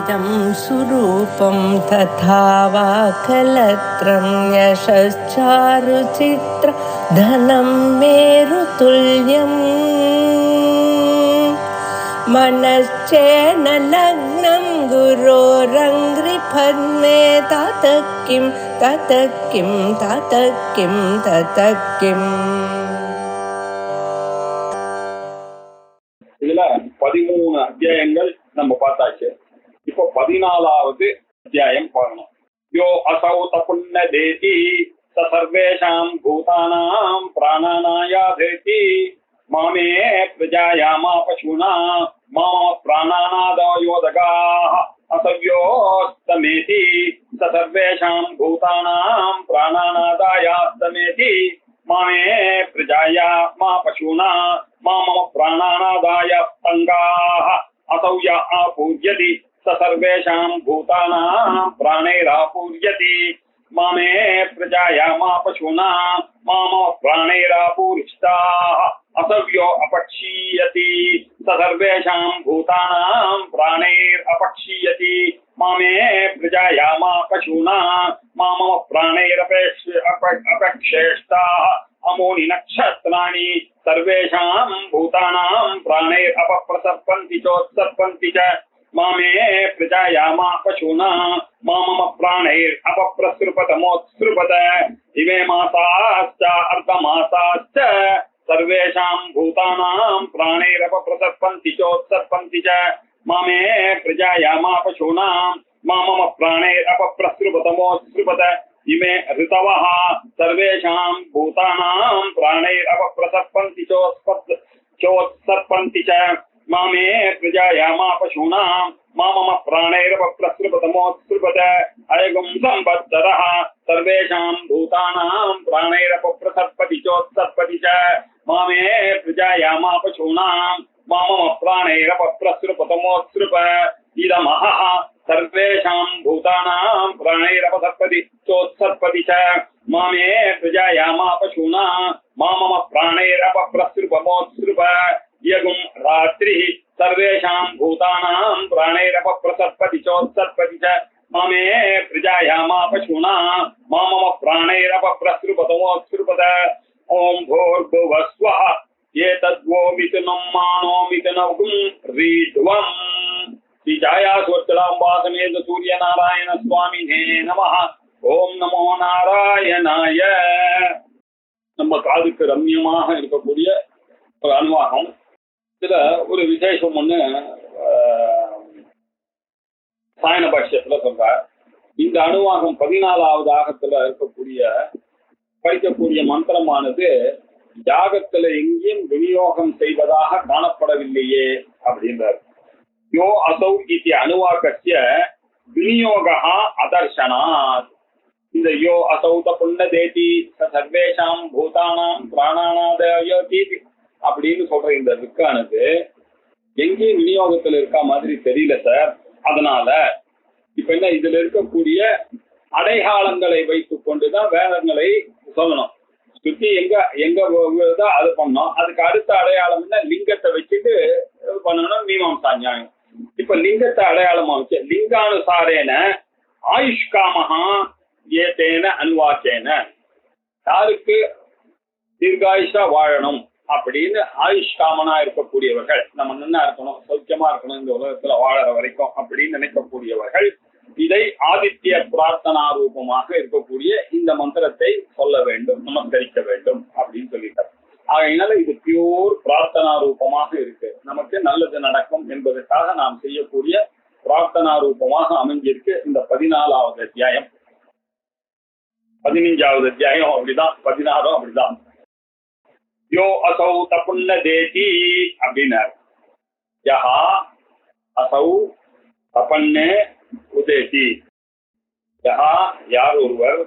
इदं सुरूपं तथा वा कलत्रं यशश्चारुचित्र धनं मेरुतुल्यम् मनश्चेन लग्नं गुरोरङ्घ्रिपद्मे ततः किं ततः किं ततः किं ततः किम्. இதுல 13 அத்தியாயங்கள் நம்ம பார்த்தாச்சு. இப்போ 14வது அத்தியாயம் பார்க்கணும். யோ அசௌ தபுன்ன தேதி சர்வேஷாம் பூதானாம் பிராணானாயாதேதி மாமே பிரஜாயாமா பசுனா மாம பிராணானாதயோதகாः அசவ்யோஸ்தமேதி சர்வேஷாம் பூதானாம் பிராணானாதாயாஸ்தமேதி மாமே பிரஜாயா மா பசுனா மாம பிராணானாதாய அங்காः असौय आपूर्यति स सर्वेषां भूतानां प्राणैरापूर्यति मामे प्रजायामा पशूना माम प्राणैरापूर्यताः असव्यो अपक्षीयति स सर्वेषां भूतानां प्राणैरपक्षीयति मामे प्रजायामा पशूना माम प्राणैरपेक्षेष्टाः अमोनि नक्षत्राणि सर्वेषां भूतानां प्राणैरपप्रसर्पन्ति चोत्सर्पन्ति च मामे प्रजायामा पशूना मामम प्राणैरपप्रसृपतमोत्सृपत इमे मासाश्च अर्धमासाश्च सर्वेषां भूतानां प्राणैरपप्रसर्पन्ति चोत्सर्पन्ति च मामे प्रजायामा पशूना मामम प्राणैरपप्रसृपतमोत्सृपत इमे ऋतवः सर्वेषां भूतानां प्राणैरपप्रसर्पन्ति चोत्सर्पन्ति च मामे प्रजायामा पशूना मामम प्राणैरपप्रसृपतमोत्सृपत अयगुं संवत्सरः सर्वेषां भूतानां प्राणैरपप्रसर्पति चोत्सर्पति च मामे प्रजायामा पशूना मामम प्राणैरपप्रसृपतमोत्सृप इदमहः सर्वेषां भूतानां प्राणैरपसर्पति चोत्सर्पति च मामे प्रजायामा पशूना मामम प्राणैरपप्रसृपमोत्सृप यगुं रात्रिः सर्वेषां भूतानां प्राणैरपप्रसर्पति चोत्सर्पति च मामे प्रजायामा पशूना मामम प्राणैरपप्रसृपतमोत्सृपत ओं भूर्भुवस्वः एतद्वोमितुनं मानोमितुनगुं रीध्वम् श्री छायासुवर्तलाम्बा समेत सूर्य नारायण स्वामिने नमः. ஓம் நமோ நாராயணாய. நம்ம காதுக்கு ரம்யமாக இருக்கக்கூடிய ஒரு அணுவாகம். இதுல ஒரு விசேஷம் ஒண்ணு சாயன பாஷ்யத்துல சொல்றார். இந்த அணுவாகம் 14வது ஆகத்துல படிக்கக்கூடிய மந்திரமானது யாகத்துல எங்கேயும் விநியோகம் செய்வதாக காணப்படவில்லையே அப்படின்றார். யோ அசௌ இத்தி அணுவாகஸ்ய விநியோகः அதர்சனாத். இந்த யோ அசௌ தபுன்ன தேதி சர்வேஷாம் பூதானாம் பிராணானாதயோதி அப்படின்னு சொல்ற இந்த ரிக்கானது எங்கேயும் விநியோகத்துல இருக்க மாதிரி தெரியல சார். அதனால இப்ப என்ன, இதுல இருக்கக்கூடிய அடையாளங்களை வைத்துக் கொண்டுதான் வேதங்களை சொல்லணும். சுத்தி எங்க அது பண்ணோம். அதுக்கு அடுத்த அடையாளம் என்ன, லிங்கத்தை வச்சுட்டு பண்ணணும் மீமாம்சா நியாயம். இப்ப லிங்கத்தை அடையாளமா வச்சு லிங்கானுசாரேன ஆயுஷ்காமஹா ஏதேன அன்வாச்சேன, யாருக்கு தீர்காயுஷா வாழணும் அப்படின்னு ஆயுஷ்காமனா இருக்கக்கூடியவர்கள், நம்ம நல்லா இருக்கணும் சௌக்கியமா இருக்கணும் இந்த உலகத்துல வாழற வரைக்கும் அப்படின்னு நினைக்கக்கூடியவர்கள் இதை ஆதித்ய பிரார்த்தனா ரூபமாக இருக்கக்கூடிய இந்த மந்திரத்தை சொல்ல வேண்டும், நமஸ்கரிக்க வேண்டும் அப்படின்னு சொல்லிட்டார். ஆகையினால இது பியூர் பிரார்த்தனா ரூபமாக இருக்கு. நமக்கு நல்லது நடக்கும் என்பதற்காக நாம் செய்யக்கூடிய பிரார்த்தனா ரூபமாக அமைஞ்சிருக்கு இந்த 14வது அத்தியாயம். 15வது அத்தியாயம் அப்படிதான், 16 அப்படிதான். யோ அசௌ தபுன்ன தேதி அப்படின்னார். யஹா அசௌ தபன்னே உதேதி. யஹா யார் ஒருவர்,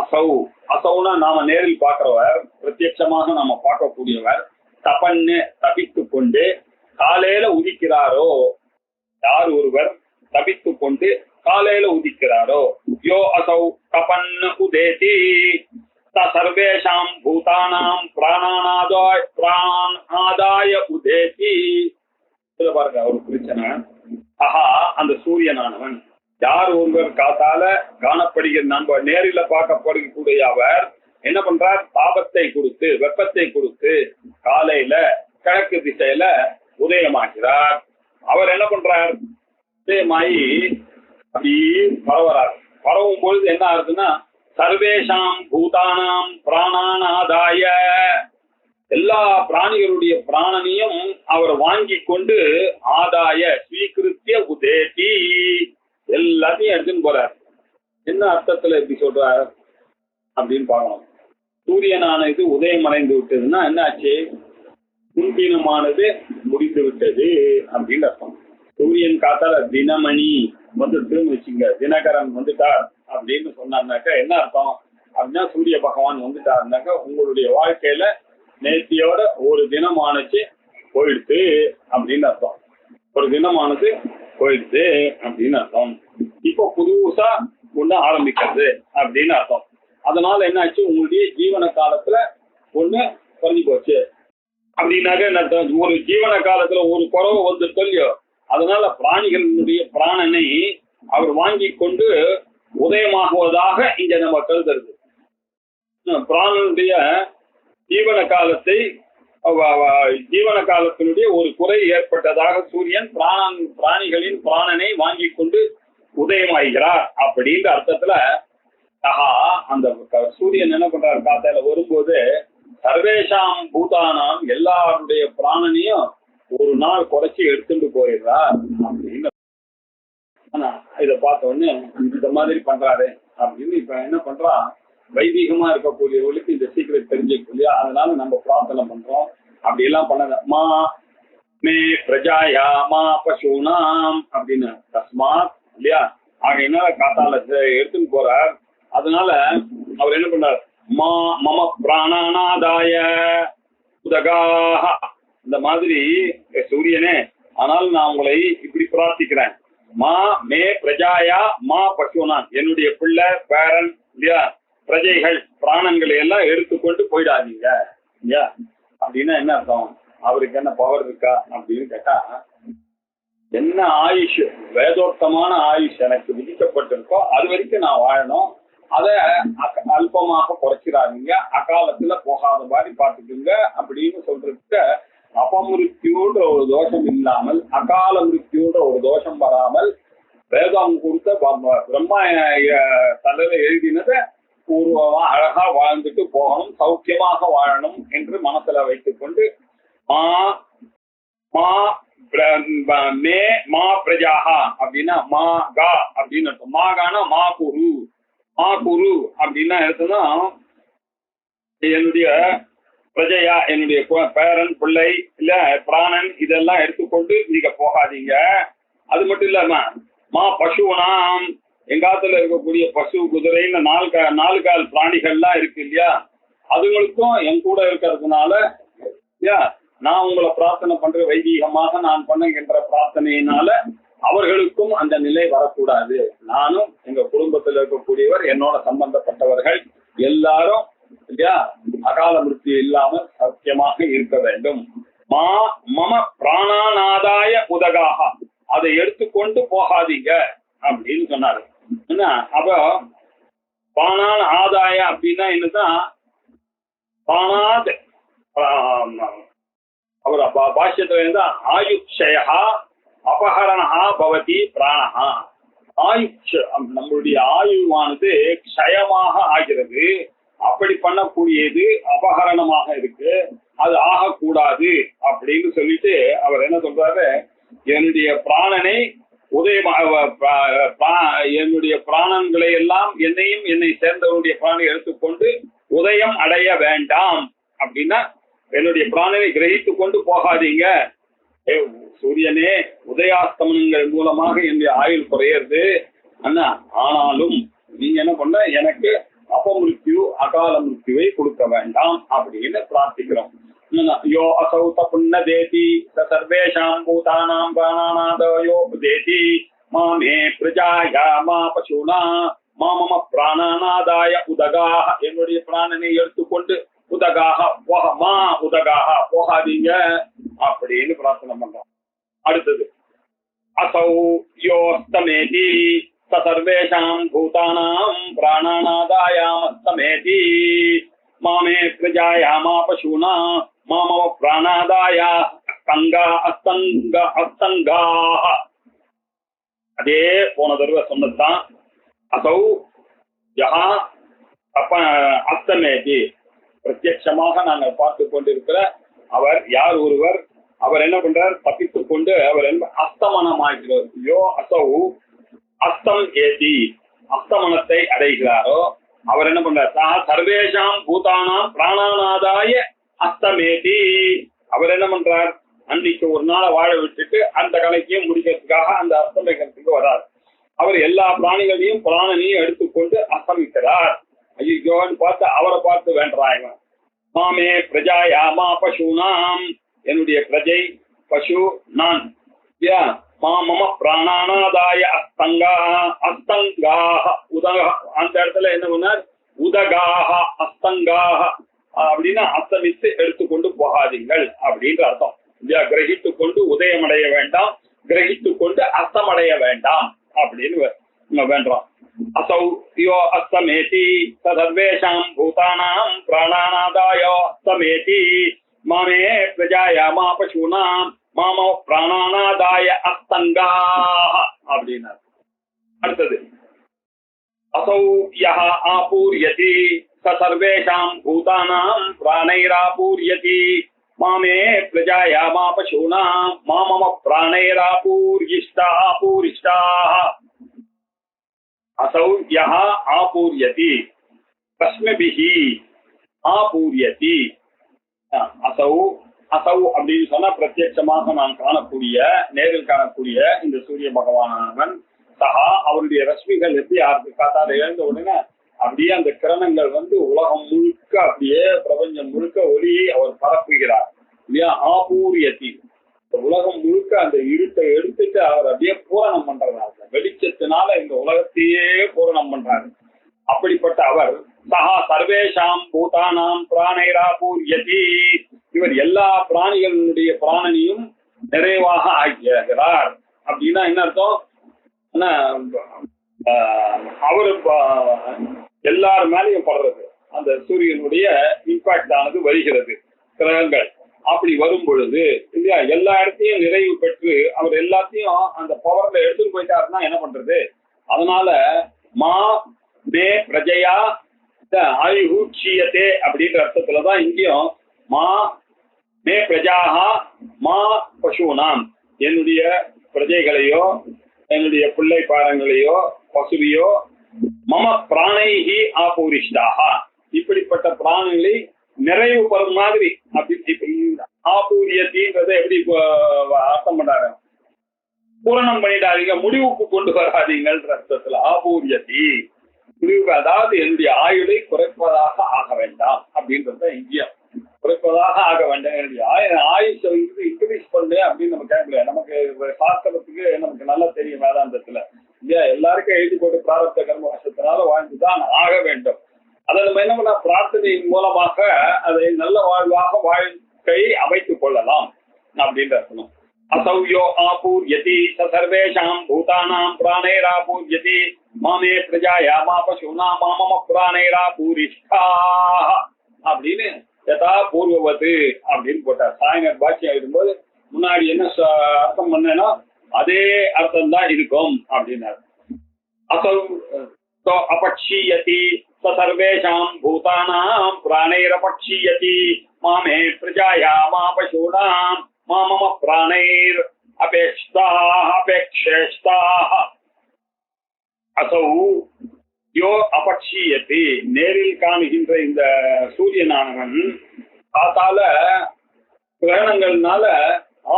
அசௌ அசௌனா நாம நேரில் பார்க்கிறவர், பிரத்யட்சமாக நாம பார்க்கக்கூடியவர். தபன்னு தபித்து கொண்டு காலையில உதிக்கிறாரோ, யார் ஒருவர் தபித்து கொண்டு காலையில உதிக்கிறாரோ. யோ அசௌ தபன்னு உதேதி சர்வேஷாம் பூதானாம் பிராணானாதாய உதேதி. பாருங்க ஒரு பிரச்சனை. ஆஹா அந்த சூரியனானவன் யார் ஒருவர் காத்தால காணப்படுகிற நம்ம நேரில பார்க்கப்படுகக்கூடிய அவர் என்ன பண்றார்? தாபத்தை கொடுத்து வெப்பத்தை கொடுத்து காலையில கிழக்கு திசையில உதயமாகிறார். அவர் என்ன பண்றார்? உதயமாயி அப்படி பரவறார். பரவும் பொழுது என்ன ஆகுதுன்னா சர்வேஷாம் பூதானாம் பிராணானாதாய எல்லா பிராணிகளுடைய பிராணனையும் அவர் வாங்கி கொண்டு ஆதாய ஸ்வீகிருத்திய உதேதி எல்லாத்தையும் எடுத்துன்னு போறார். என்ன அர்த்தத்துல எப்படி சொல்றார் அப்படின்னு பார்க்கணும். சூரியனானது உதயம் அடைந்து விட்டதுன்னா என்ன ஆச்சு? முன்தினமானது முடிந்து விட்டது அப்படின்னு அர்த்தம். சூரியன் காத்தால தினமணி வந்துட்டுன்னு வச்சுங்க, தினகரன் வந்துட்டார் அப்படின்னு சொன்னாருனாக்கா என்ன அர்த்தம் அப்படின்னா சூரிய பகவான் வந்துட்டாருனாக்கா உங்களுடைய வாழ்க்கையில நேர்த்தியோட ஒரு தினமானச்சு போயிடுச்சு அப்படின்னு அர்த்தம். ஒரு தினமானது போயிடுச்சு அப்படின்னு அர்த்தம். இப்போ புதுசா ஒண்ணு ஆரம்பிக்கிறது அப்படின்னு அர்த்தம். அதனால என்ன ஆச்சு? உங்களுடைய ஜீவன காலத்துல ஒண்ணு குறைஞ்சி போச்சு அப்படின்னாக்க என்ன அர்த்தம்? ஒரு ஜீவன காலத்துல ஒரு குறவு வந்து சொல்லியோ அதனால பிராணிகளுடைய பிராணனை அவர் வாங்கி கொண்டு உதயமாகுவதாக இங்க நம்ம கருதுறது. பிராணனுடைய ஜீவன காலத்தை ஜீவன காலத்தினுடைய ஒரு குறை ஏற்பட்டதாக சூரியன் பிராணிகளின் பிராணனை வாங்கி கொண்டு உதயமாகிறார் அப்படின்ற அர்த்தத்துல ஆஹா அந்த சூரியன் என்ன பண்றாரு? காத்தால வரும்போது சர்வேஷாம் பூதானாம் எல்லாருடைய பிராணனையும் ஒரு நாள் குறைச்சி எடுத்துட்டு போயிடுறார் அப்படின்னு. ஆனா இத பார்த்த உடனே இந்த மாதிரி பண்றாரு அப்படின்னு இப்ப என்ன பண்றா? வைதீகமா இருக்கக்கூடியவர்களுக்கு இந்த சீக்கிரம் தெரிஞ்சுக்க இல்லையா? அதனால நம்ம பிரார்த்தனை பண்றோம். அப்படி எல்லாம் பண்ணத மா மே பிரஜாயா மா பசூனாம் அப்படின்னு தஸ்மாத் இல்லையா? ஆகையினால காத்தால எடுத்துன்னு போறார். அதனால அவர் என்ன பண்றார்? மா மம பிராணானாதாய உதகாஹ இந்த மாதிரி சூரியனே ஆனால் நான் உங்களை இப்படி பிரார்த்திக்கிறேன். மா மே பிரஜாயா மா பசுனான் என்னுடைய பிள்ளை பேரன் இல்லையா பிரஜைகள் பிராணங்களை எல்லாம் எடுத்துக்கொண்டு போயிடாதீங்க இல்லையா? அப்படின்னா என்ன அர்த்தம்? அவருக்கு என்ன பவர் இருக்கா அப்படின்னு கேட்டா என்ன ஆயுஷ் வேதோக்தமான ஆயுஷ் எனக்கு விதிக்கப்பட்டிருக்கோ அது வரைக்கும் நான் வாழணும். அதை அல்பமாக குறைச்சிடாதீங்க, அகாலத்துல போகாத மாதிரி பார்த்துக்குங்க அப்படின்னு சொல்றதுக்கு அபமிருத்தியோன்ற ஒரு தோஷம் இல்லாமல் அகால மிருத்தியோன்ற ஒரு தோஷம் வராமல் வேதம் கொடுத்த பிரம்மா தலையில எழுதினதை பூர்வமா அழகா வாழ்ந்துட்டு போகணும், சௌக்கியமாக வாழணும் என்று மனசுல வைத்துக் கொண்டு மா மா மே மா பிரஜாஹா அப்படின்னா மா கா அப்படின்னு அர்த்தம். மாகானா மா குரு, மா குரு அப்படின்னா எடுத்ததுன்னா என்னுடைய பிரஜையா என்னுடைய பேரன் பிள்ளை இல்ல பிராணன் இதெல்லாம் எடுத்துக்கொண்டு நீங்க போகாதீங்க. அது மட்டும் இல்லாம மா பசுவனாம் எங்காத்துல இருக்கக்கூடிய பசு குதிரை இந்த நாலு கால் பிராணிகள்லாம் இருக்கு இல்லையா அதுங்களுக்கும் என் கூட இருக்கிறதுனால இல்லையா நான் உங்களை பிரார்த்தனை பண்ற வைதீகமாக நான் பண்ணுகின்ற பிரார்த்தனையினால அவர்களுக்கும் அந்த நிலை வரக்கூடாது. நானும் எங்க குடும்பத்தில் இருக்கக்கூடியவர் என்னோட சம்பந்தப்பட்டவர்கள் எல்லாரும் இல்லையா அகால மிருத்தி இல்லாமல் சத்தியமாக இருக்க வேண்டும். மா மம பிராணானாதாய உதகாக அதை எடுத்துக்கொண்டு போகாதீங்க அப்படின்னு சொன்னாரு. என்ன அப்ப பிராணான் ஆதாய அப்படின்னா என்னதான் பிராணாத் அவர் பாஷ்யத்துல இருந்தா ஆயுக்ஷயா அபகரணா பவதி பிராணஹா. ஆயுஷ் நம்மளுடைய ஆயுவானது க்ஷயமாக ஆகிறது. அப்படி பண்ணக்கூடியது அபகரணமாக இருக்கு, அது ஆகக்கூடாது அப்படின்னு சொல்லிட்டு அவர் என்ன சொல்றாரு? என்னுடைய பிராணனை என்னுடைய பிராணன்களை எல்லாம் என்னையும் என்னை சேர்ந்தவருடைய பிராணை எடுத்துக்கொண்டு உதயம் அடைய வேண்டாம் அப்படின்னா என்னுடைய பிராணனை கிரகித்து கொண்டு போகாதீங்க. சூரியனே உதயாஸ்தமனங்கள் மூலமாக என்னுடைய ஆயுள் குறையிறது அண்ணா, ஆனாலும் நீங்க என்ன பண்ண எனக்கு அபமிருத்யு அகால மிருத்யுவை கொடுக்க வேண்டாம் அப்படின்னு பிரார்த்திக்கிறோம். யோ அசௌத புண்ணதேதி சர்வேஷாம் பூதானாம் பிராணாநாதயோ தேதி மாமே பிரஜாயா மா பசுனா மா மம பிராணாநாதாய உதகாக என்னுடைய பிராணனை எடுத்துக்கொண்டு உதகாக மா உதகாக போகாதீங்க அப்படின்னு பிரார்த்தனை பண்றோம். அடுத்தது असौ योऽस्तमेति स सर्वेषां भूतानां प्राणानादायामस्तमेति मामे प्रजायामा पशूना मामव प्राणादाय அஸ்தங்காः. அதே போன தடவை சொன்னதுதான். அசௌ யஹா அஸ்தமேதி, பிரத்யட்சமாக நாங்கள் பார்த்து கொண்டிருக்கிற அவர் யார் ஒருவர், அவர் என்ன பண்றார், தப்பித்துக் கொண்டு அவர் என்ன அஸ்தமனமாகிறார். யோ அசௌ அஸ்தம் ஏதி, அஸ்தமனத்தை அடைகிறாரோ அவர் என்ன பண்றார், சர்வேஷாம் பூதானாம் பிராணாநாதாய அஸ்தமேதி. அவர் என்ன பண்றார், அன்னைக்கு ஒரு நாளை வாழ விட்டுட்டு அந்த கணக்கையும் முடிக்கிறதுக்காக அந்த அஸ்தமேகத்துக்கு வரார். அவர் எல்லா பிராணிகளையும் பிராணனையும் எடுத்துக்கொண்டு அஸ்தமிக்கிறார். ஐயோன்னு பார்த்து அவரை பார்த்து வேண்டாங்க. மாமே பிரஜாயாமா பசூனாம், என்னுடைய பிரஜை பசு நான். மாமம பிராணானாதாய அஸ்தங்காக உதக, அந்த இடத்துல என்ன பண்ணார், உதகாக அஸ்தங்காக அப்படின்னா அஸ்தமித்து எடுத்துக்கொண்டு போகாதீங்கள் அப்படின்ற அர்த்தம். கிரகித்து கொண்டு உதயமடைய வேண்டாம், கிரகித்து கொண்டு அஸ்தமடைய வேண்டாம் அப்படின்னு வேண்டாம். असौ यो अस्तमेति सर्वेषां भूतानां प्राणानादायो अस्तमेति मामे प्रजायामा पशूनां मामो प्राणानादाय अस्तंगाः அப்படினா அடுத்தது असौ यः आपूर्यति सर्वेषां भूतानां प्राणैरापूर्यति मामे प्रजायामा पशूनां मामम प्राणैरापूर्यिष्टाः असौ यः आपूर्यति रश्मिभिः आपूर्यति. असौ असौ அப்படின்னு சொன்னா பிரத்யட்சமாக நாம் காணக்கூடிய, நேரில் காணக்கூடிய இந்த சூரிய பகவானவன் சஹா, அவருடைய ரஷ்மிகள் எப்படி காத்தால எழுந்த உடனே அப்படியே அந்த கிரணங்கள் உலகம் முழுக்க அப்படியே பிரபஞ்சம் முழுக்க ஒளியை அவர் பரப்புகிறார் இல்லையா. ஆபூரியத்தி, உலகம் முழுக்க அந்த இருட்டை எடுத்துட்டு அவர் அப்படியே பூரணம் பண்றாரு. வெளிச்சத்தினால இந்த உலகத்தையே பூரணம் பண்றாரு. அப்படிப்பட்ட அவர் சஹா சர்வேஷாம் பூதானாம் பிராணைராபூர்யதி, இவர் எல்லா பிராணிகளுடைய பிராணனையும் நிறைவாக ஆகிறார். அப்படின்னா என்ன அர்த்தம், அவரு எல்லார் மேலையும் படுறது, அந்த சூரியனுடைய இம்பாக்ட் ஆனது வருகிறது கிரகங்கள். அப்படி வரும் பொழுது இல்லையா, எல்லா இடத்தையும் நிறைவு பெற்று அவர் எல்லாத்தையும் அந்த பவர்ல எடுத்துட்டு போயிட்டாருன்னா என்ன பண்றது. அதனால மா மே பிரஜையா ஆயுஷீயத்தே அப்படின்ற அர்த்தத்துலதான் இங்கேயும் மா மே பிரஜாஹா மா பசுனாம், என்னுடைய பிரஜைகளையோ என்னுடைய பிள்ளை பாரங்களையோ பசுவையோ மம பிராணைஹி ஆபூரிஷ்டாக, இப்படிப்பட்ட பிராணங்களை நிறைவு பெறும் மாதிரி. அப்படி ஆபூரியத்தின்றதை எப்படி அர்த்தம் பண்றாரு, பூரணம் பண்ணிடாதீங்க, முடிவுக்கு கொண்டு வராதீங்கன்ற அர்த்தத்துல ஆபூரியத்தி, முடிவுக்கு, அதாவது என்னுடைய ஆயுளை குறைப்பதாக ஆக வேண்டாம் அப்படின்றத இங்கேயும் குறைப்பதாக ஆக வேண்டாம். என்னுடைய ஆயுஷை இன்க்ரீஸ் பண்ணு அப்படின்னு நம்ம கேட்கல. நமக்கு சாஸ்திரத்துக்கு நமக்கு நல்லா தெரியும் வேதாந்தத்துல இல்லையா, எல்லாருக்கும் எழுதி போட்டு பிராரப்த கர்ம வசத்தினால வாழ்ந்துதான் ஆக வேண்டும். அதை நம்ம என்ன பண்ண, பிரார்த்தனையின் மூலமாக அதை நல்ல வாழ்வாக வாழ்க்கை அமைத்துக் கொள்ளலாம் அப்படின்ற அர்த்தம். असौयो आपूर्यति सर्वेषां भूतानां प्राणैरापूर्यति मामे प्रजायामा पशूनां मामम प्राणैरापूरिष्ठाः அப்படின்னு யதா பூர்வவத்து அப்படின்னு போட்டார். சாயனர் பாக்கியம் எழுதும்போது முன்னாடி என்ன அர்த்தம் பண்ணேன்னா அதே அர்த்தம் தான் இருக்கும் அப்படின்னாரு. असौ तो अपक्षीयति सर्वेषां भूतानां प्राणैरपक्षीयति मामे प्रजायामा पशूनां मामम प्राणैर अपेक्षेष्टाः. असौ யோ அபக்ஷீயத்தி, நேரில் காணுகின்ற இந்த சூரியனானவன் காத்தால கிரகணங்கள்னால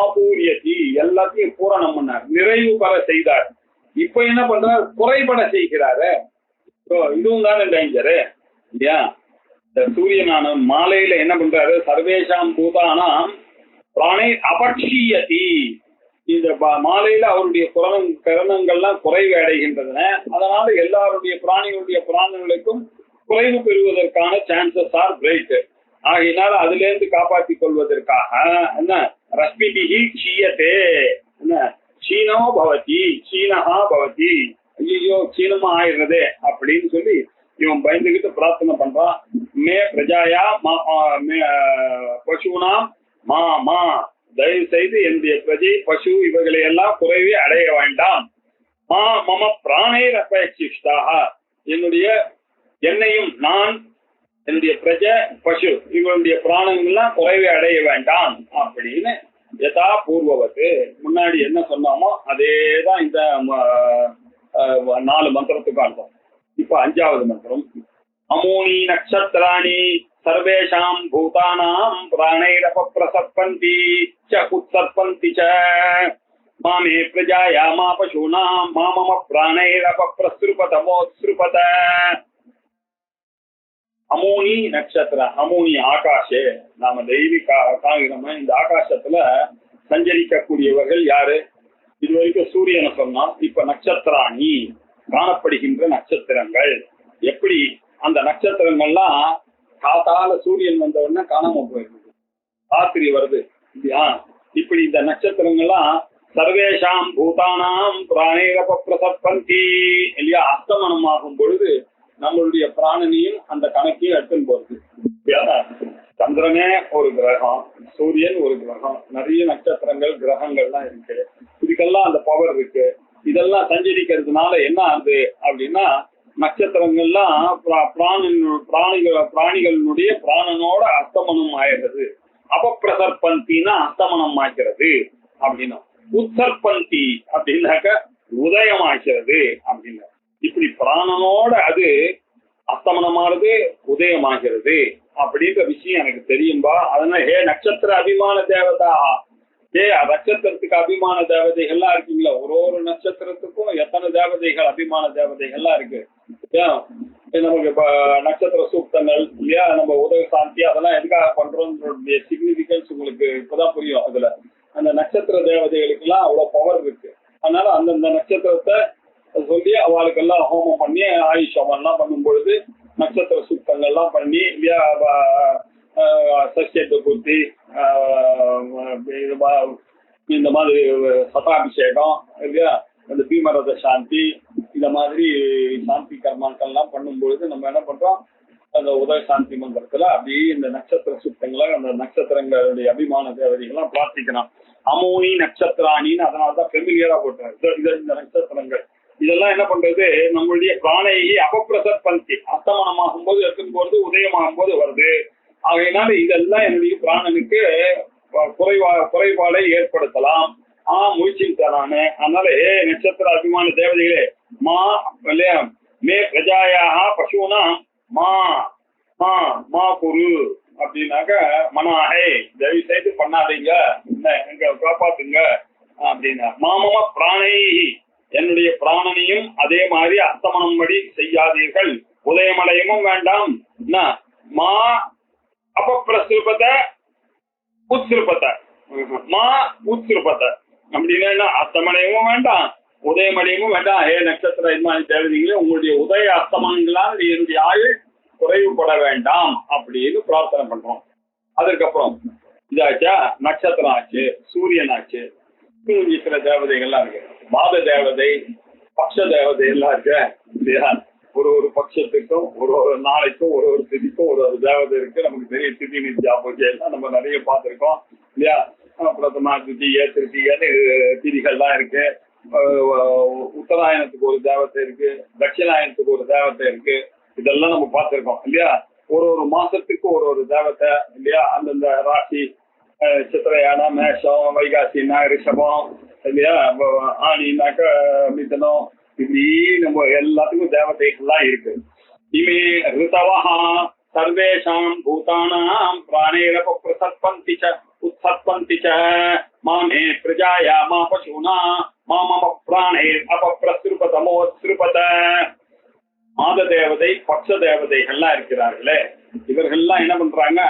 ஆபூரியத்தி எல்லாத்தையும் பூரணம் பண்ணார், நிறைவு பெற செய்தார். இப்ப என்ன பண்றார், குறைபட செய்கிறாரு. இதுவும் தானே டேஞ்சரு இல்லையா. இந்த சூரியனானவன் மாலையில என்ன பண்றாரு, சர்வேஷாம் பூதானாம் பிராணை அபக்ஷீயத்தி, இந்த மாலையில அவருடைய கிரணங்கள்லாம் குறைவு அடைகின்றன. அதனால எல்லாருடைய பிராணிகளுடைய பிராணங்களுக்கும் குறைவு பெறுவதற்கான சான்சஸ் ஆர் பிரைட். ஆகையினால அதுல இருந்து காப்பாற்றிக் கொள்வதற்காக என்ன ரஷ்மிபிஹி க்ஷீயத்தே, என்ன க்ஷீணோ பவதி க்ஷீணஹா பவதி, ஐயோ க்ஷீணமா ஆயிடுறதே அப்படின்னு சொல்லி இவன் பயந்துகிட்டு பிரார்த்தனை பண்றான். மே பிரஜாயா பசுனா மா மா, தயவு செய்து என்னுடைய பிரஜை பசு இவர்களை எல்லாம் குறைவே அடைய வேண்டாம். மா மம பிராணை ரபேட்சிஷ்டாக, என்னையும் நான் என்னுடைய பிரஜ பசு இவருடைய பிராணங்கள்லாம் குறைவே அடைய வேண்டாம் அப்படின்னு யதா பூர்வவத்து முன்னாடி என்ன சொன்னாமோ அதேதான் இந்த 4 மந்திரத்துக்கு அர்த்தம். இப்ப 5வது மந்திரம். அமூனி நக்ஷத்ராணி சர்வேஷாம் பூதானாம் பிராணைரபப்ரசர்பந்தி ச உத்சர்பந்தி ச மாமே பிரஜாயா மா பசூனாம் மா மம பிராணைரபப்ரஸ்ருபதமோத்ஸ்ருபத. அமூனி நட்சத்திர, அமூனி ஆகாஷே, நாம டெய்லி காணுகிறோம். இந்த ஆகாசத்துல சஞ்சரிக்கக்கூடியவர்கள் யாரு? இது வரைக்கும் சூரியனை சொன்னோம். இப்ப நட்சத்திராணி, காணப்படுகின்ற நட்சத்திரங்கள். எப்படி அந்த நட்சத்திரங்கள்லாம் காத்தால சூரியன் வந்த உடனே காணாம போயிருக்கு, ராத்திரி வருது இல்லையா? இப்படி இந்த நட்சத்திரங்கள்லாம் சர்வேஷாம் பூதானாம் பிராணேரபப்ரசர்பந்தி இல்லையா? அஸ்தமனம் ஆகும் பொழுது நம்மளுடைய பிராணனையும் அந்த கணக்கையும் எடுத்துன்னு போறது. சந்திரனே ஒரு கிரகம், சூரியன் ஒரு கிரகம், நிறைய நட்சத்திரங்கள் கிரகங்கள்லாம் இருக்கு. இதுக்கெல்லாம் அந்த பவர் இருக்கு. இதெல்லாம் சஞ்சரிக்கிறதுனால என்ன ஆகுது அப்படின்னா, நட்சத்திரங்கள்லாம் பிராணிகளுடைய பிராணனோட அஸ்தமனம் ஆயிடுறது. அபப்பிரசர்பந்தினா அஸ்தமனம் ஆகிறது அப்படின்னா, உத்சர்பந்தி அப்படின்னாக்க உதயம் ஆகிறது அப்படின்னா, இப்படி பிராணனோட அது அஸ்தமனமானது உதயமாகிறது அப்படின்ற விஷயம் எனக்கு தெரியும்பா. அதனால ஹே நட்சத்திர அபிமான தேவதா, ஹே நட்சத்திரத்துக்கு அபிமான தேவதைகள்லாம் இருக்கீங்களா? ஒரு நட்சத்திரத்துக்கும் எத்தனை தேவதைகள் அபிமான தேவதைகள்லாம் இருக்கு. நமக்கு இப்ப நட்சத்திர சூக்தங்கள் இல்லையா, நம்ம உதய சாந்தி அதெல்லாம் எதுக்காக பண்றோம்ன்ற சிக்னிபிகன்ஸ் உங்களுக்கு இப்பதான் புரியும். அதுல அந்த நட்சத்திர தேவதைகளுக்கு எல்லாம் அவ்வளவு பவர் இருக்கு. அதனால அந்தந்த நட்சத்திரத்தை சொல்லி அவளுக்கெல்லாம் ஹோமம் பண்ணி ஆயுஷ் ஹோமம் எல்லாம் பண்ணும் பொழுது நட்சத்திர சுத்தங்கள்லாம் பண்ணி இல்லையா, சசியத்தை பூர்த்தி இந்த மாதிரி சதாபிஷேகம் இல்லையா, இந்த பீமரத சாந்தி இந்த மாதிரி சாந்தி கர்மாக்கள்லாம் பண்ணும் பொழுது நம்ம என்ன பண்றோம், அந்த உதய சாந்தி மந்திரத்துல அப்படியே இந்த நட்சத்திர சுத்தங்களை அந்த நட்சத்திரங்களுடைய அபிமான தேவதைகள்லாம் பிரார்த்திக்கணும். அமோனி நட்சத்திராணின்னு அதனாலதான் ஃபெமிலியரா போட்டாரு இந்த நட்சத்திரங்கள். இதெல்லாம் என்ன பண்றது, நம்மளுடைய பிராணையை அபப்பிரசர்பந்தி, அஸ்தமனமாகும் போது எடுத்துன்னு போறது, உதயமாகும் போது வருது. ஆகையினால இதெல்லாம் என்னுடைய பிராணனுக்கு குறைபாடை ஏற்படுத்தலாம். முயற்சின்னு தரானு. அதனால நட்சத்திர அபிமான தேவதைகளே மா இல்லையா, மே பிரஜாயாக பசுனா மா மா மா குரு அப்படின்னாக்க மனாஹே, தயவு செய்து பண்ணாதீங்க, எங்க காப்பாத்துங்க அப்படின்னா. மாமம பிராணை, என்னுடைய பிராணனையும் அதே மாதிரி அஸ்தமனம் படி செய்யாதீர்கள், உதயமடையமும் வேண்டாம். மா அபப்பிரசுபத உத்ருபத, மா உத்ருபத அப்படின்னா அஸ்தமனையமும் வேண்டாம் உதயமடையமும் வேண்டாம். ஹே நட்சத்திர அபிமானி தேவதைகளே, உங்களுடைய உதய அஸ்தமனங்களால் என்னுடைய ஆயுள் குறைவுபட வேண்டாம் அப்படின்னு பிரார்த்தனை பண்றோம். அதுக்கப்புறம் இதாச்சா, நட்சத்திரம் ஆச்சு, சூரியன் ஆச்சு, சில தேவதைகள்லாம் இருக்கு. மாத தேவதை, பக்ஷ தேவதை எல்லாம் இருக்கு இல்லையா? ஒரு பட்சத்துக்கும் ஒரு நாளைக்கும் ஒரு திதிக்கும் ஒரு தேவதை இருக்கு. நமக்கு தெரிய திதி நித்யா பூஜை எல்லாம் நம்ம நிறைய பார்த்திருக்கோம் இல்லையா? பிரதமா திதிய திருத்தியன்னு திதிகள்லாம் இருக்கு. உத்தராயணத்துக்கு ஒரு தேவதை இருக்கு, தட்சிணாயனத்துக்கு ஒரு தேவதை இருக்கு. இதெல்லாம் நம்ம பார்த்திருக்கோம் இல்லையா? ஒரு மாசத்துக்கு ஒரு தேவதை இல்லையா? அந்தந்த ராசி, சித்திரையான மேஷம், வைகாசின்னா ரிஷபம் இல்லையா, ஆணினாக்க மிதனம், இப்படி நம்ம எல்லாத்துக்கும் தேவதைகள்லாம் இருக்கு. இமே ரிதவஹ சர்வேஷாம் பூதானாம் பிராணேரபப்ரசர்பந்தி ச உத்சர்பந்தி ச மாமே பிரஜாயா மா பசூனா மா மம பிராணேர் அபப்ரஸ்ருபதமோத்ஸ்ருபத. மாத தேவதை, பக்ஷ தேவதைகள்லாம் இருக்கிறார்களே, இவர்கள்லாம் என்ன பண்றாங்க,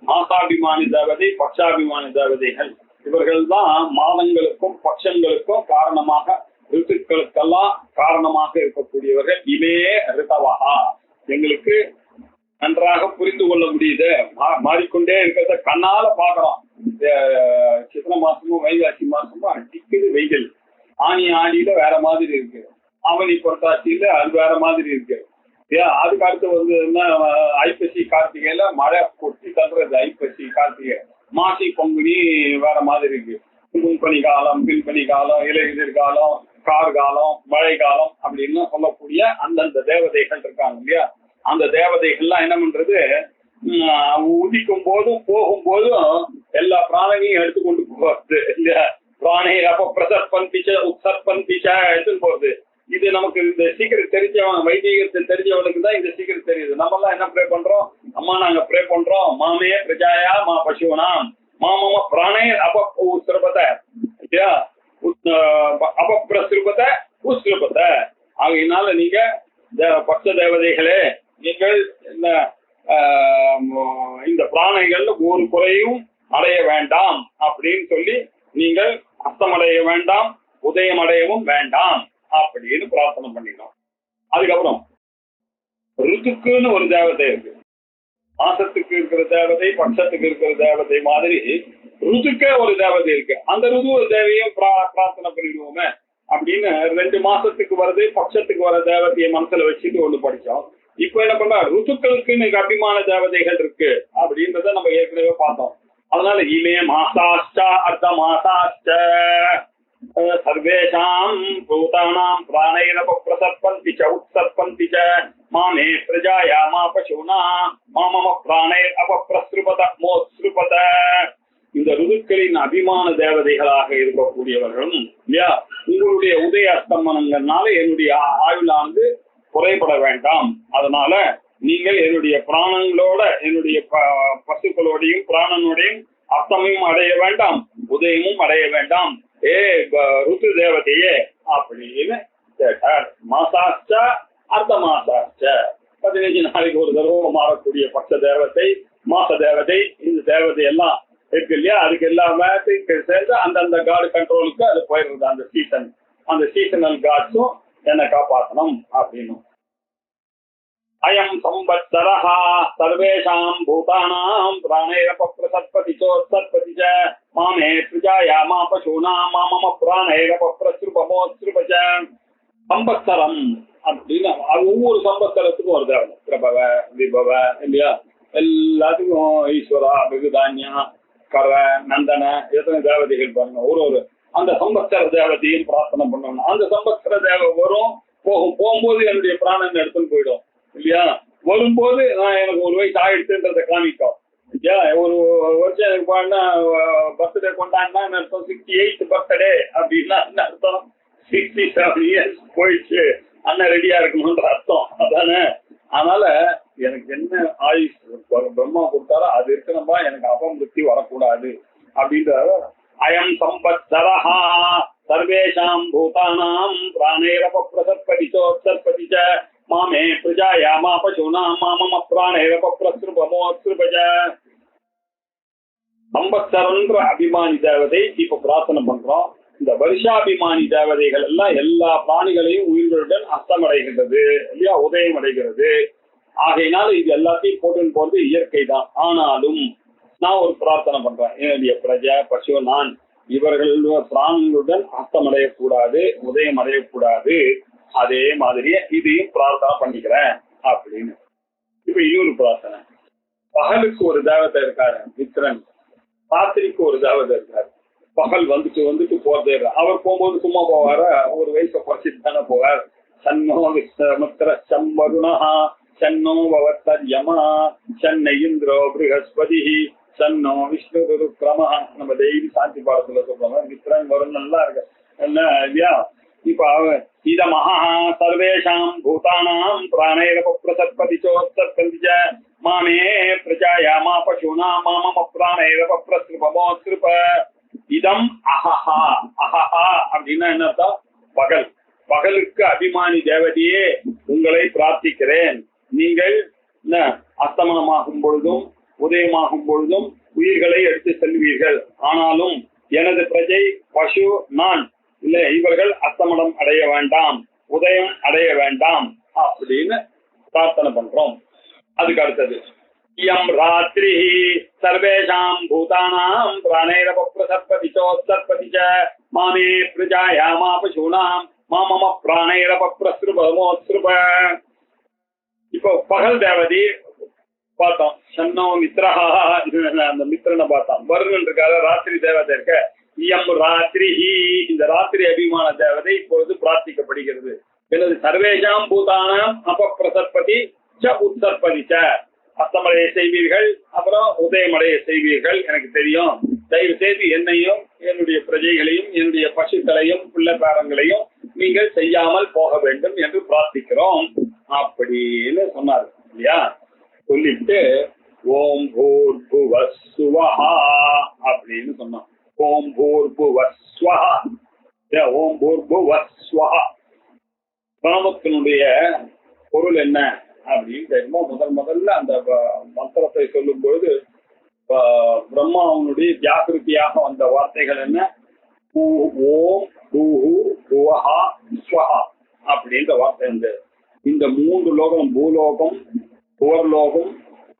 மாசாபிமானி தேவதை, பக்ஷாபிமானி தேவதைகள். இவர்கள் தான் மாதங்களுக்கும் பட்சங்களுக்கும் காரணமாக, ரித்துக்களுக்கெல்லாம் காரணமாக இருக்கக்கூடியவர்கள். இமே ரிதவஹா, எங்களுக்கு நன்றாக புரிந்து கொள்ள முடியுது, மாறிக்கொண்டே இருக்கிறத கண்ணால பாக்குறோம். சித்திர மாசமும் வைகாசி மாசமும் அடிக்குது வெயில் ஆணி ஆடியில வேற மாதிரி இருக்கு, அவனி புரட்டாசியில அது வேற மாதிரி இருக்கு. அதுக்கு அடுத்து வந்து என்ன, ஐப்பசி கார்த்திகையில மழை கொட்டி தள்ளுறது ஐப்பசி கார்த்திகை. மாசி பங்குனி வேற மாதிரி இருக்கு. முன்பனி காலம், பின்பனி காலம், இலையுதிர் காலம், கார்காலம், மழை காலம் அப்படின்னு சொல்லக்கூடிய அந்தந்த தேவதைகள் இருக்காங்க இல்லையா. அந்த தேவதைகள்லாம் என்ன பண்றது, உதிக்கும் போதும் போகும்போதும் எல்லா பிராணியும் எடுத்துக்கொண்டு போறது இல்லையா. பிராணி அப்ப பிரசற்பந்திச்ச உற்சற்பந்திச்ச எடுத்துன்னு போறது. இது நமக்கு இந்த சீக்கிரம் தெரிஞ்சவன், வைதிகத்தை தெரிஞ்சவனுக்கு தான் இந்த சீக்கிரம் தெரியுது. நம்ம எல்லாம் என்ன ப்ரே பண்றோம், அம்மா நாங்க ப்ரே பண்றோம், மாமே பிரஜாயா மா பசுவனாம் மாமம பிராணே அபஸ்ருபத இல்லையா, அபப்பிரசுபத உஸ்ருபத. ஆகையினால நீங்க பக்த தேவதைகளே, நீங்கள் இந்த பிராணைகள் ஒரு குறையும் அடைய வேண்டாம் அப்படின்னு சொல்லி நீங்கள் அஸ்தமடைய வேண்டாம், உதயம் அடையவும் வேண்டாம் அப்படின்னு பிரார்த்தனை பண்ணிக்கணும். அதுக்கப்புறம் ருத்துக்குன்னு ஒரு தேவதை இருக்கு. மாசத்துக்கு இருக்கிற தேவதை, பட்சத்துக்கு இருக்கிற தேவதை மாதிரி ருதுக்கே ஒரு தேவதை இருக்கு. அந்த ருது தேவையும் பிரார்த்தனை பண்ணிடுவோமே அப்படின்னு 2 மாசத்துக்கு வருது, பட்சத்துக்கு வர தேவதையை மனசுல வச்சுட்டு ஒண்ணு படிச்சோம். இப்ப என்ன பண்ணா, ருத்துக்களுக்குன்னு அபிமான தேவதைகள் இருக்கு அப்படின்றத நம்ம ஏற்கனவே பார்த்தோம். அதனால இமே மாசாச்ச அர்த்த மாசாச்ச சர்வேஷாம் பூதானாம் பிராணேன பிரசற்பந்தி ச உத்சற்பந்தி ச மாமே பிரஜாயா மா பசுனா மாமம பிராணே அபப்ரஸ்ருபத மோத்ஸ்ருபத. இந்த ருதுக்களின் அபிமான தேவதைகளாக இருக்கக்கூடியவர்களும் இல்லையா, உங்களுடைய உதய அஸ்தமனங்கள்னால என்னுடைய ஆயுளானது குறைபட வேண்டாம். அதனால நீங்கள் என்னுடைய பிராணங்களோட, என்னுடைய பசுக்களோடையும் பிராணனோடையும் அஸ்தமையும் அடைய வேண்டாம், உதயமும் அடைய வேண்டாம் ஏ ருத்து தேவதையே அப்படின்னு கேட்டார். மாசாச்ச அர்த்த மாசாச்ச 15 நாளைக்கு ஒரு தடவை மாறக்கூடிய பட்ச தேவதை, மாச தேவதை, இந்த தேவதை எல்லாம் இருக்கு இல்லையா. அதுக்கு எல்லாமே சேர்ந்து அந்தந்த காடு கண்ட்ரோலுக்கு அது போயிடுறது. அந்த சீசன், அந்த சீசனல் காட்ஸும் என்ன காப்பாற்றணும் அப்படின்னு. அயம் சம்பத்சரஹ சர்வேஷாம் பூதானாம் பிராணேரபப்ரசற்பதி சோத்சற்பதி ச மாமே பிரஜாயா மா பசுனாம் மாமம பிராணேரபப்ரஸ்ருபமோத்ஸ்ருப. சம்பத்சரம் அப்படின்னு ஒவ்வொரு சம்பத்சரத்துக்கும் ஒரு தேவதை, பிரபவ விபவ இல்லையா, எல்லாத்துக்கும் ஈஸ்வரா வெகுதான்யா கர நந்தன எத்தனை தேவதைகள் பாருங்க. ஒரு அந்த சம்பத்சர தேவதையும் பிரார்த்தனை பண்ணணும். அந்த சம்பத்சர தேவை வரும், போகும்போது என்னுடைய பிராணன் எடுத்துன்னு போயிடும் இல்லையா. வரும்போது நான் எனக்கு 1 வயசு ஆயிடுச்சுன்றதை காமிக்கும் இல்லையா. ஒரு வருஷம் எனக்கு பாருன்னா பர்த்டே கொண்டாடினா அர்த்தம் 68th பர்த்டே அப்படின்னா அர்த்தம் 67 இயர்ஸ் போயிடுச்சு, அண்ணன் ரெடியா இருக்கணும்ன்ற அர்த்தம் அதானே. அதனால எனக்கு என்ன ஆயுஷ் பிரம்மா கொடுத்தாரோ அது இருக்கணும்பா, எனக்கு அபமிருத்தி வரக்கூடாது அப்படின்றாரு. அயம் சம்பத்சரஹா சர்வேஷாம் பூதானாம் பிராணேரபப்ரசற்பதி சோத்சற்பதி ச மாமே பிரஜாயா மா பசுனாம் மாமம பிராணேரபப்ரஸ்ருபமோத்ஸ்ருப. சம்பத்சரன்ற அபிமானி தேவதை இப்ப பிரார்த்தனை பண்றோம். இந்த வருஷாபிமானி தேவதைகள் எல்லாம் எல்லா பிராணிகளையும் உயிர்களுடன் அஸ்தமடைகின்றது இல்லையா, உதயம் அடைகிறது. ஆகையினால இது எல்லாத்தையும் போட்டுன்னு போறது இயற்கை தான். ஆனாலும் நான் ஒரு பிரார்த்தனை பண்றேன், என்னுடைய பிரஜா பசு நான் இவர்கள் பிராணங்களுடன் அஸ்தமடையக்கூடாது, உதயம் அடையக்கூடாது. அதே மாதிரியே இதையும் பிரார்த்தனை பண்ணிக்கிறேன் அப்படின்னு. இப்ப இன்னொரு பிரார்த்தனை, பகலுக்கு ஒரு தேவதை இருக்காரு மித்ரன், ராத்திரிக்கு ஒரு தேவதை இருக்காரு. பகல் வந்துட்டு போறதே, அவர் போகும்போது சும்மா போவார, ஒரு வயசை குறைச்சிட்டு தானே போவார். சன்னோ விஸ்வமித்ர சம்பருணா சன்னோ பவத்தர்யமா சன்ன இந்திரோ ப்ரஹஸ்பதி சன்னோ விஷ்ணு ருக்ரமா. நம்ம டெய்லி சாந்தி பாடத்துல சொல்றோம் மித்ரன் வரும், நல்லா இருக்கு என்ன இல்லையா. இப்ப இதமஹா சர்வேஷாம் பூதானாம் பிராணேரபப்ரசற்பதி சோத்சற்பதி ச மாமே பிரஜாயா மா பசுனா மாமம பிராணேரபப்ரஸ்ருபமோத்ஸ்ருப. இதம் அஹஹா. அஹஹா அப்படின்னா என்ன அர்த்தம், பகல். பகலுக்கு அபிமானி தேவதையே உங்களை பிரார்த்திக்கிறேன். நீங்கள் அஸ்தமனமாகும் பொழுதும் உதயமாகும் பொழுதும் உயிர்களை எடுத்து செல்வீர்கள். ஆனாலும் எனது பிரஜை பசு நான் இல்ல, இவர்கள் அஸ்தமனம் அடைய வேண்டாம், உதயம் அடைய வேண்டாம் அப்படின்னு பிரார்த்தனை பண்றோம். அதுக்கு அடுத்தது इयं रात्रिः सर्वेषां भूतानां प्राणैरपप्रसर्पति चोत्सर्पति च मामे प्रजायामा पशूनां मम प्राणैरपप्रसृपमोत्सृप. இப்போ பகல் தேவதை பார்த்தோம், சன்னோ மித்ரஹா, அந்த மித்திரனை பார்த்தோம். வருணன் இருக்காத ராத்திரி தேவதை இருக்க, இயம் ராத்திரி, இந்த ராத்திரி அபிமான தேவதை இப்பொழுது பிரார்த்திக்கப்படுகிறது. எனது சர்வேஷாம் பூதானாம் அபப்பிரசற்பதி ச உத்சற்பதி ச, அஸ்தமடைய செய்வீர்கள், அப்புறம் உதயமடைய செய்வீர்கள், எனக்கு தெரியும். தயவு செய்து என்னையும் என்னுடைய பிரஜைகளையும் என்னுடைய பசுக்களையும் பிள்ளைக்காரங்களையும் நீங்கள் செய்யாமல் போக வேண்டும் என்று பிரார்த்திக்கிறோம் அப்படின்னு சொன்னார் இல்லையா. சொல்லிட்டு ஓம் பூர்புவஸ்வஹா அப்படின்னு சொன்னான். ஓம் பூர்புவஸ்வஹா, ஓம் பூர்புவஸ்வஹா. பிரணவத்தினுடைய பொருள் என்ன அப்படின்னு தெரியுமா? முதல்ல அந்த மந்திரத்தை சொல்லும் பொழுது பிரம்மாவனுடைய வியாக்கிருத்தியாக வந்த வார்த்தைகள் என்ன? ஓம் பூஹு புவஹா ஸ்வஹா அப்படின்ற வார்த்தை. இந்த மூன்று லோகம், பூலோகம், புவர்லோகம்,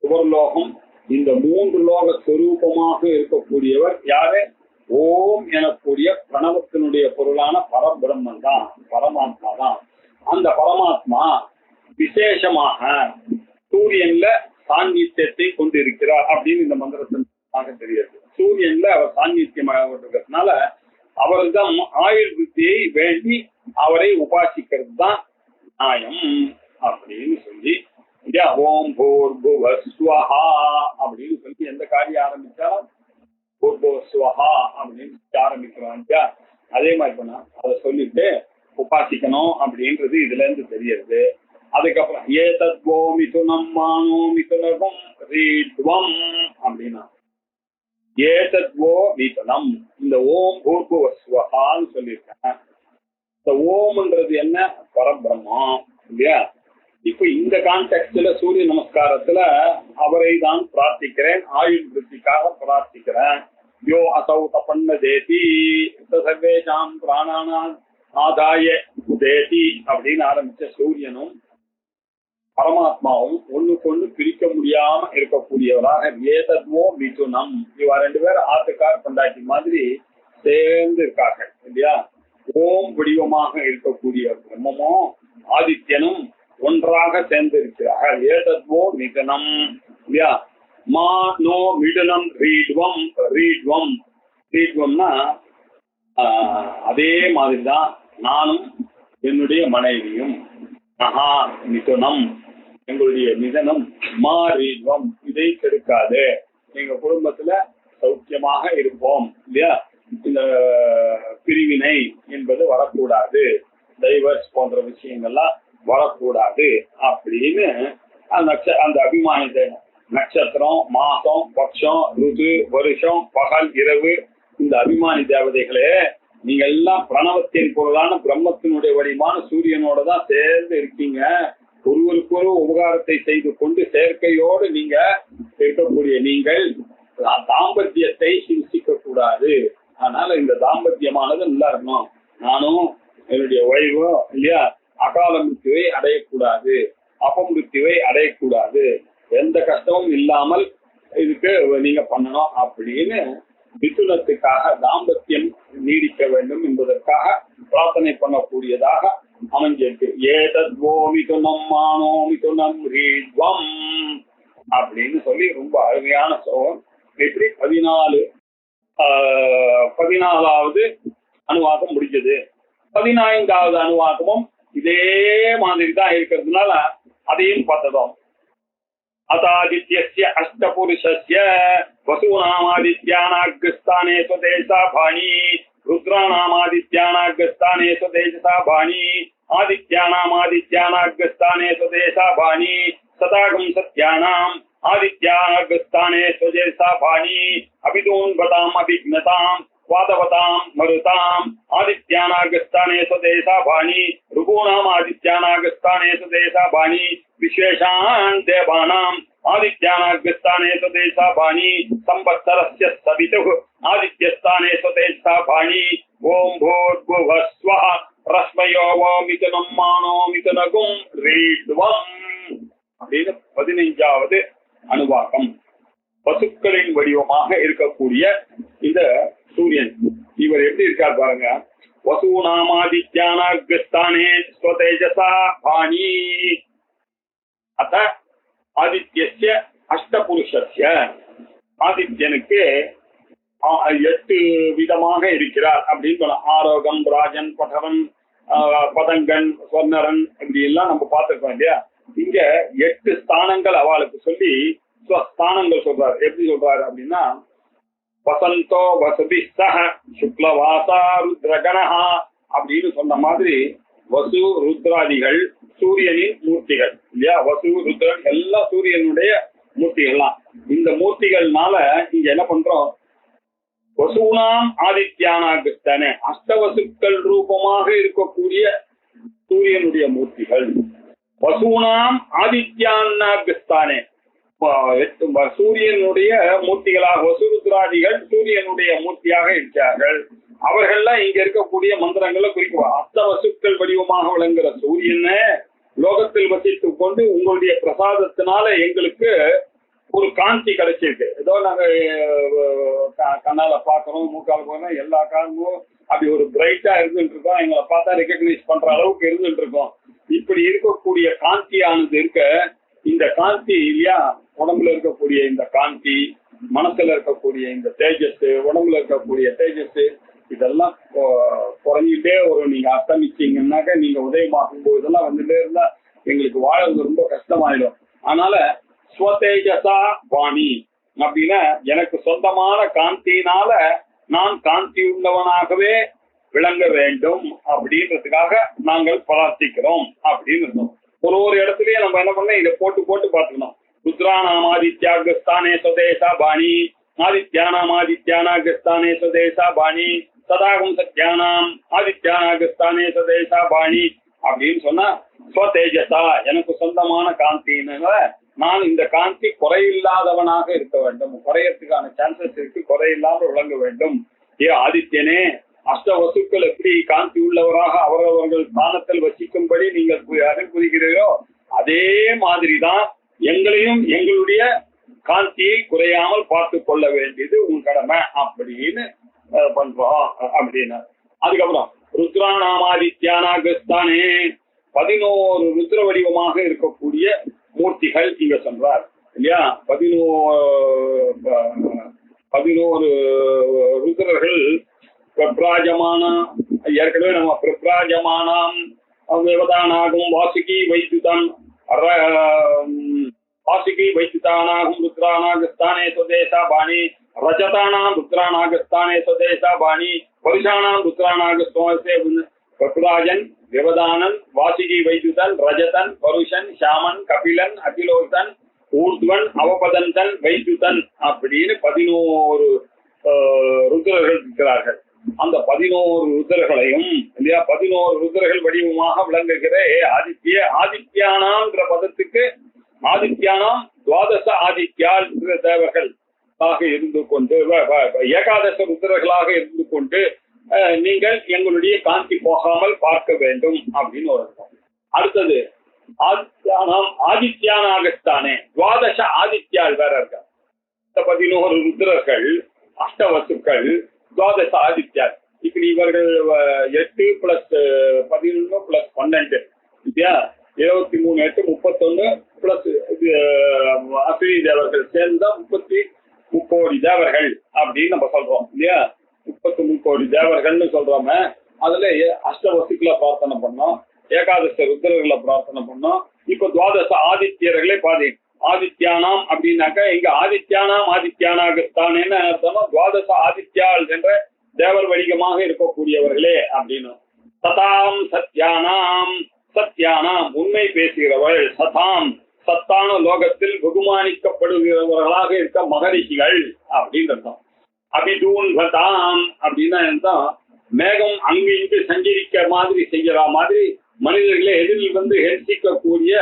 சுவர்லோகம், இந்த மூன்று லோக ஸ்வரூபமாக இருக்கக்கூடியவர் யாரு? ஓம் எனக்கூடிய பிரணவத்தினுடைய பொருளான பரபிரம்மன் தான், பரமாத்மா தான். அந்த பரமாத்மா விசேஷமாக சூரியன்ல சாநித்தியத்தை கொண்டிருக்கிறார் அப்படின்னு இந்த மந்திரத்தினாக தெரியாது. சூரியன்ல அவர் சாநித்தியமாக கொண்டிருக்கிறதுனால அவர்தான் ஆயுள் விருத்தியை வேண்டி அவரை உபாசிக்கிறது தான் நியாயம் அப்படின்னு சொல்லி, ஓம் பூர்புவஸ்வஹா அப்படின்னு சொல்லி எந்த காரியம் ஆரம்பிச்சா பூர்புவஸ்வஹா அப்படின்னு ஆரம்பிக்கிறோம். அதே மாதிரி பண்ணா அதை சொல்லிட்டு உபாசிக்கணும் அப்படின்றது இதுல இருந்து தெரியுது. அதுக்கப்புறம் ஏதத்வோ மிதுனம் மானோ மிதுனகும் ரீத்வம் அப்படின்னா, ஏதத்வோ மிதுனம், இந்த ஓம் பூர்புவஸ்வஹான்னு சொல்லியிருக்கேன். இந்த ஓம்ன்றது என்ன? பரபிரம்மம் இல்லையா. இப்ப இந்த கான்டெக்ட்ல சூரிய நமஸ்காரத்துல அவரை தான் பிரார்த்திக்கிறேன், ஆயுள் விருத்திக்காக பிரார்த்திக்கிறேன். யோ அசௌ தபன்ன தேதி சர்வேஷாம் பிராணானாம் ஆதாய தேதி அப்படின்னு ஆரம்பிச்ச சூரியனும் பரமாத்மாவும் ஒண்ணுக்கு ஒண்ணு பிரிக்க முடியாம இருக்கக்கூடியவராக ஏதத்வோ மிதுனம், இவ ரெண்டு பேரும் ஆத்துக்கார் பண்டாட்டி மாதிரி சேர்ந்து இருக்காங்க இல்லையா. ஓம் வடிவமாக இருக்கக்கூடிய பிரம்மமும் ஆதித்யனும் ஒன்றாக சேர்ந்து இருக்கிறார்கள். ஏதத்வோ மிதுனம் இல்லையா. மா நோ மிதுனம் ரீட்வம், ரீட்வம், ரீட்வம்னா அதே மாதிரிதான் நானும் என்னுடைய மனைவியும். மகா மிதுனம், எங்களுடைய மிதனம். மா ரீட்வம், இதை கெடுக்காது, எங்க குடும்பத்துல சௌக்கியமாக இருப்போம் இல்லையா. இந்த பிரிவினை என்பது வரக்கூடாது, டைவர்ஸ் போன்ற விஷயங்கள்லாம் வரக்கூடாது அப்படின்னு அந்த அபிமானத்தை நட்சத்திரம், மாசம், பட்சம், ருது, வருஷம், பகல், இரவு, இந்த அபிமானி தேவதைகளே நீங்க எல்லாம் பிரணவத்தின் பொருளான பிரம்மத்தினுடைய வடிவான சூரியனோட தான் சேர்ந்து இருக்கீங்க. ஒருவருக்கொரு உபகாரத்தை செய்து கொண்டு சேர்க்கையோடு நீங்க இருக்கக்கூடிய நீங்கள் தாம்பத்தியத்தை ஹிம்சிக்க கூடாது. அதனால இந்த தாம்பத்தியமானது நல்லா இருக்கணும். நானும் என்னுடைய ஒய்வும் இல்லையா அகால மிருத்யுவை அடையக்கூடாது, அபமிருத்யுவை அடையக்கூடாது, எந்த கஷ்டமும் இல்லாமல் இதுக்கு நீங்க பண்ணணும் அப்படின்னு மிதுனத்துக்காக, தாம்பத்தியம் நீடிக்க வேண்டும் என்பதற்காக பிரார்த்தனை பண்ணக்கூடியதாக அமைஞ்சிருக்கு. ஏதத்வோ மிதுனம் மானோ மிதுனம் ரீத்வம் அப்படின்னு சொல்லி ரொம்ப அருமையான சோகம். எப்படி 14வது அணுவாக்கம் முடிஞ்சது. 15வது அணுவாக்கமும் இதே மாதிரி தான் இருக்கிறதுனால அதையும் பார்த்ததும். அதாதித்யஸ்ய அஷ்டபுருஷஸ்ய வசூநாமாதித்யானாக்ஸ்தானே ஸ்வதேசா பாணி, ருத்ராநாமாதித்யானாக்ஸ்தானே ஸ்வதேசா பாணி, ஆதித்யானாமாதித்யானாக்ஸ்தானே ஸ்வதேசா பாணி, சதாகம் சத்யானாம் ஆதித்யானாக்ஸ்தானே ஸ்வதேசா பாணி, அபிதூன்பதாம் அபிக்னதாம் வாதவதாம் மருதாம் ஆதித்யானாக்ஸ்தானே ஸ்வதேசா பாணி, ருகூணாம் ஆதித்யானாக்ஸ்தானே ஸ்வதேசா பாணி, விஸ்வேஷான் தேவானாம் ஆதித்யானாக்ஸ்தானே ஸ்வதேசா பாணி, சம்பத்சரஸ்ய சவிதுः ஆதித்யஸ்தானே ஸ்வதேசா பாணி. ஓம் பூர்புவஸ்வஹ ரஸ்மயோ வோ மிதுனம் மானோ மிதுனகும் ரீட்வம் அப்படின்னு 15வது அணுவாக்கம். பாருங்க. வசூநாமாதித்யானாக்ஸ்தானே ஸ்வதேஜசா பாணி அத ஆதித்யஸ்ய அஷ்டபுருஷஸ்ய ஆதித்யனுக்கு 8 விதமாக இருக்கிறார் அப்படின்னு சொல்லலாம். ஆரோகம், ராஜன், படரன், பதங்கன், ஸ்வர்ணரன் இப்படி எல்லாம் நம்ம பார்த்திருக்கோம் இல்லையா. இங்க 8 ஸ்தானங்கள் அவளுக்கு சொல்லி ஸ்தானங்கள் சொல்றாரு. எப்படி சொல்றாரு அப்படின்னா, வசந்தோ வசதி சஹ சுக்லவாசா ருத்ரகணஹா அப்படின்னு சொன்ன மாதிரி வசு ருத்ராதிகள் சூரியனின் மூர்த்திகள் இல்லையா. வசு ருத்ரன் எல்லாம் சூரியனுடைய மூர்த்திகள்லாம். இந்த மூர்த்திகள்னால இங்க என்ன பண்றோம், வசூனாம் ஆதித்யானாகஸ்தானே அஷ்டவசுக்கள் ரூபமாக இருக்கக்கூடிய சூரியனுடைய மூர்த்திகள். வசூனாம் ஆதித்யானாகஸ்தானே சூரியனுடைய மூர்த்திகளாக வசுருத்ராதிகள் சூரியனுடைய மூர்த்தியாக இருக்கிறார்கள். அவர்கள்லாம் இங்க இருக்கக்கூடிய மந்திரங்களை குறிக்குவார். அஷ்டவசுக்கள் வடிவமாக விளங்குற சூரியனை லோகத்தில் வசித்துக் கொண்டு உங்களுடைய பிரசாதத்தினால எங்களுக்கு ஒரு காந்தி கிடைச்சிருக்கு. ஏதோ நாங்க கண்ணால பாக்குறோம், மூக்கால போறோம், எல்லா காலமும் அப்படி ஒரு பிரைட்டா இருந்துட்டு இருக்கோம். எங்களை பார்த்தா ரெகக்னைஸ் பண்ற அளவுக்கு இருந்துட்டு இருக்கோம். இப்படி இருக்கக்கூடிய காந்தியானது இருக்க, இந்த காந்தி இல்லையா, உடம்புல இருக்கக்கூடிய இந்த காந்தி, மனசுல இருக்கக்கூடிய இந்த தேஜஸ், உடம்புல இருக்கக்கூடிய தேஜஸ், இதெல்லாம் குறைஞ்சிட்டே ஒரு நீங்க அஸ்தமிச்சீங்கன்னாக்க நீங்க உதயமாகும் போது இதெல்லாம் வந்துட்டே இருந்தா எங்களுக்கு வாழறது ரொம்ப கஷ்டமாயிடும். அதனால ஸ்வதேஜசா வாணி அப்படின்னா எனக்கு சொந்தமான காந்தியினால நான் காந்தி உள்ளவனாகவே விளங்க வேண்டும் அப்படின்றதுக்காக நாங்கள் பிரார்த்திக்கிறோம் அப்படின்னு இருந்தோம். ஒரு இடத்துலயே நம்ம என்ன பண்ண இதை போட்டு போட்டு பார்த்துக்கணும். ருத்ராநாமாதித்யாகஸ்தானே ஸ்வதேசா பாணி, ஆதித்யானாமாதித்யானாகஸ்தானே ஸ்வதேசா பாணி, சதாகம் சத்யானாம் ஆதித்யானாகஸ்தானே ஸ்வதேசா பாணி அப்படின்னு சொன்னா ஸ்வதேஜசா எனக்கு சொந்தமான காந்தினால நான் இந்த காந்தி குறையில்லாதவனாக இருக்க வேண்டும். குறையறதுக்கான சான்சஸ் இருக்கு, குறையில்லாமல் விளங்க வேண்டும். ஆதித்யனே அஷ்டவசுக்கள் எப்படி காந்தி உள்ளவராக அவரவர்கள் ஸ்தானத்தில் வசிக்கும்படி நீங்கள் அருள் புரிகிறீரோ அதே மாதிரிதான் எங்களையும் எங்களுடைய காந்தியை குறையாமல் பார்த்து கொள்ள வேண்டியது உன் கடமை அப்படின்னு பண்றோம் அப்படின்னு. அதுக்கப்புறம் ருத்ராநாமாதித்யானாகஸ்தானே 11 ருத்ர வடிவமாக இருக்கக்கூடிய மூர்த்திகள் இங்க சொல்றார் இல்லையா. 11 ருத்ரர்கள் பிரப்ராஜமான, ஏற்கனவே நம்ம பிரப்ராஜமானாம் விவதானாகும் வாசுகி வைத்துதம் வாசுகி வைத்துதானாகும் ருத்ராநாகஸ்தானே ஸ்வதேசா பாணி, ரஜதானாம் ருத்ராநாகஸ்தானே ஸ்வதேசா பாணி, பருஷானாம் ருத்ராநாகஸ்தானே பிரப்ராஜன், விவதானன், வாசுகி வைத்துதன், ரஜதன், பருஷன், ஷாமன், கபிலன், அகிலோசன், ஊர்துவன், அவபதந்தன், வைத்துதன் அப்படின்னு 11 ருத்ரர்கள் இருக்கிறார்கள். அந்த 11 ருத்ரர்களையும் இல்லையா 11 ருத்ரர்கள் வடிவமாக விளங்குகிற ஆதித்யானாம்ன்ற பதத்துக்கு ஆதித்யானாம் துவாதச ஆதித்யால் தேவர்கள் இருந்து கொண்டு ஏகாதச ருத்ரர்களாக இருந்து கொண்டு நீங்கள் எங்களுடைய காந்தி போகாமல் பார்க்க வேண்டும் அப்படின்னு ஒரு அர்த்தம். அடுத்தது ஆதித்யானாகஸ்தானே துவாதச ஆதித்யால் வேற இருக்க. இந்த 11 ருத்ரர்கள் அஷ்டவசுக்கள் துவாதச ஆதித்யால். இப்படி இவர்கள் 8 + 11 + 12 இல்லையா 23 8 31 பிளஸ் அஸ்வினி தேவர்கள் சேர்ந்தா 33 கோடி தேவர்கள் அப்படின்னு நம்ம சொல்றோம் இல்லையா. 33 கோடி தேவர்கள்னு சொல்றோமே, அதுல அஷ்டவசுக்களை பிரார்த்தனை பண்ணோம், ஏகாதச ருத்ரர்களை பிரார்த்தனை பண்ணோம். இப்ப துவாதச ஆதித்யர்களே பாதி ஆதித்யானாம் அப்படின்னாக்கா இங்க ஆதித்யானாம் ஆதித்யானாகஸ்தானேன்னு அர்த்தம். துவாதச ஆதித்யால் என்ற தேவர் வடிவமாக இருக்கக்கூடியவர்களே அப்படின்னு. சதாம் சத்யானாம் சத்யானாம் உண்மை பேசுகிறவள், சதாம் சத்தான லோகத்தில் பகுமானிக்கப்படுகிறவர்களாக இருக்க மகரிஷிகள் அப்படின்னு அர்த்தம். அபிதூன்வதாம் அப்படின்னா மேகம் அங்கு இங்கு சஞ்சரிக்க மாதிரி செய்கிற மாதிரி மனிதர்களை எதிரில் வந்து ஹெர்சிக்கக்கூடிய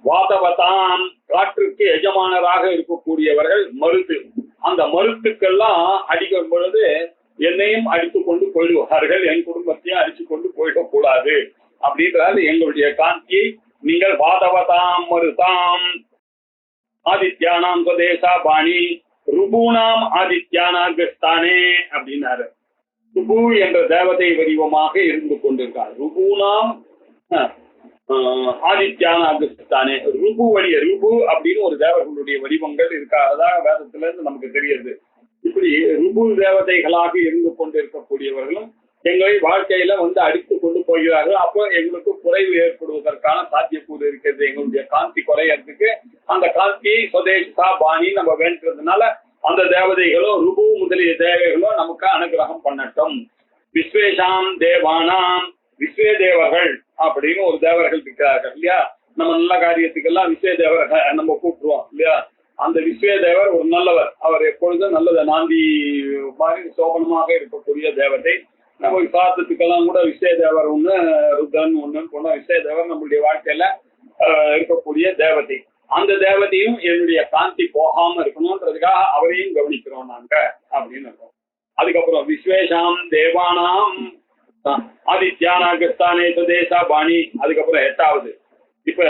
வாதவதாம் காற்றுக்கு எஜமானராக இருக்கக்கூடியவர்கள் மருத்து. அந்த மருத்துக்கெல்லாம் அடிக்கும் பொழுது என்னையும் அடித்து கொண்டு போயிடுவார்கள், என் குடும்பத்தையும் அடிச்சு கொண்டு போயிடக்கூடாது அப்படின்றால் எங்களுடைய காந்தியை நீங்கள் வாதவதாம் மருதாம் ஆதித்யானாம் ஸ்வதேசா பாணி ருபூனாம் ஆதித்யானாகஸ்தானே அப்படின்னாரு. ருபு என்ற தேவதை வடிவமாக இருந்து கொண்டிருக்கார். ருபுனாம் ஆதித்யான அகஸ்தானே ருபு ருபு அப்படின்னு ஒரு தேவர்களுடைய வடிவங்கள் இருக்காதா வேதத்துல இருந்து நமக்கு தெரியுது. இப்படி ருபு தேவதைகளாக இருந்து கொண்டிருக்கக்கூடியவர்களும் எங்களை வாழ்க்கையில அடித்து கொண்டு போகிறார்கள். அப்போ எங்களுக்கு குறைவு ஏற்படுவதற்கான சாத்தியக்கூறு இருக்கிறது. எங்களுடைய காந்தி குறையறதுக்கு அந்த காந்தியை சுதேசா பாணி நம்ம வேண்டதுனால அந்த தேவதைகளோ ருபு முதலிய தேவைகளோ நமக்கு அனுகிரகம் பண்ணட்டும். விஸ்வேஷாம் தேவானாம் விஸ்வே தேவர்கள் அப்படின்னு ஒரு தேவர்கள் இருக்கிறார்கள் இல்லையா. நம்ம நல்ல காரியத்துக்கெல்லாம் விஸ்வே தேவர்கள் நம்ம கூப்பிடுவோம் இல்லையா. அந்த விஸ்வே தேவர் ஒரு நல்லவர். அவர் எப்பொழுதும் நல்லது நாந்தி மாதிரி சோபனமாக இருக்கக்கூடிய தேவதை. நம்ம சாத்தத்துக்கெல்லாம் கூட விஸ்வே தேவர் ஒண்ணு ருத்ரன் ஒண்ணுன்னு போன விஸ்வே தேவர் நம்மளுடைய வாழ்க்கையில இருக்கக்கூடிய தேவதை. அந்த தேவதையும் என்னுடைய காந்தி போகாம இருக்கணும்ன்றதுக்காக அவரையும் கவனிக்கிறோம் நாங்க அப்படின்னு இருக்கோம். அதுக்கப்புறம் விஸ்வேஷாம் தேவானாம் ஆதித்யானாகஸ்தானே சுதேசா பாணி. அதுக்கப்புறம் 8வது இப்ப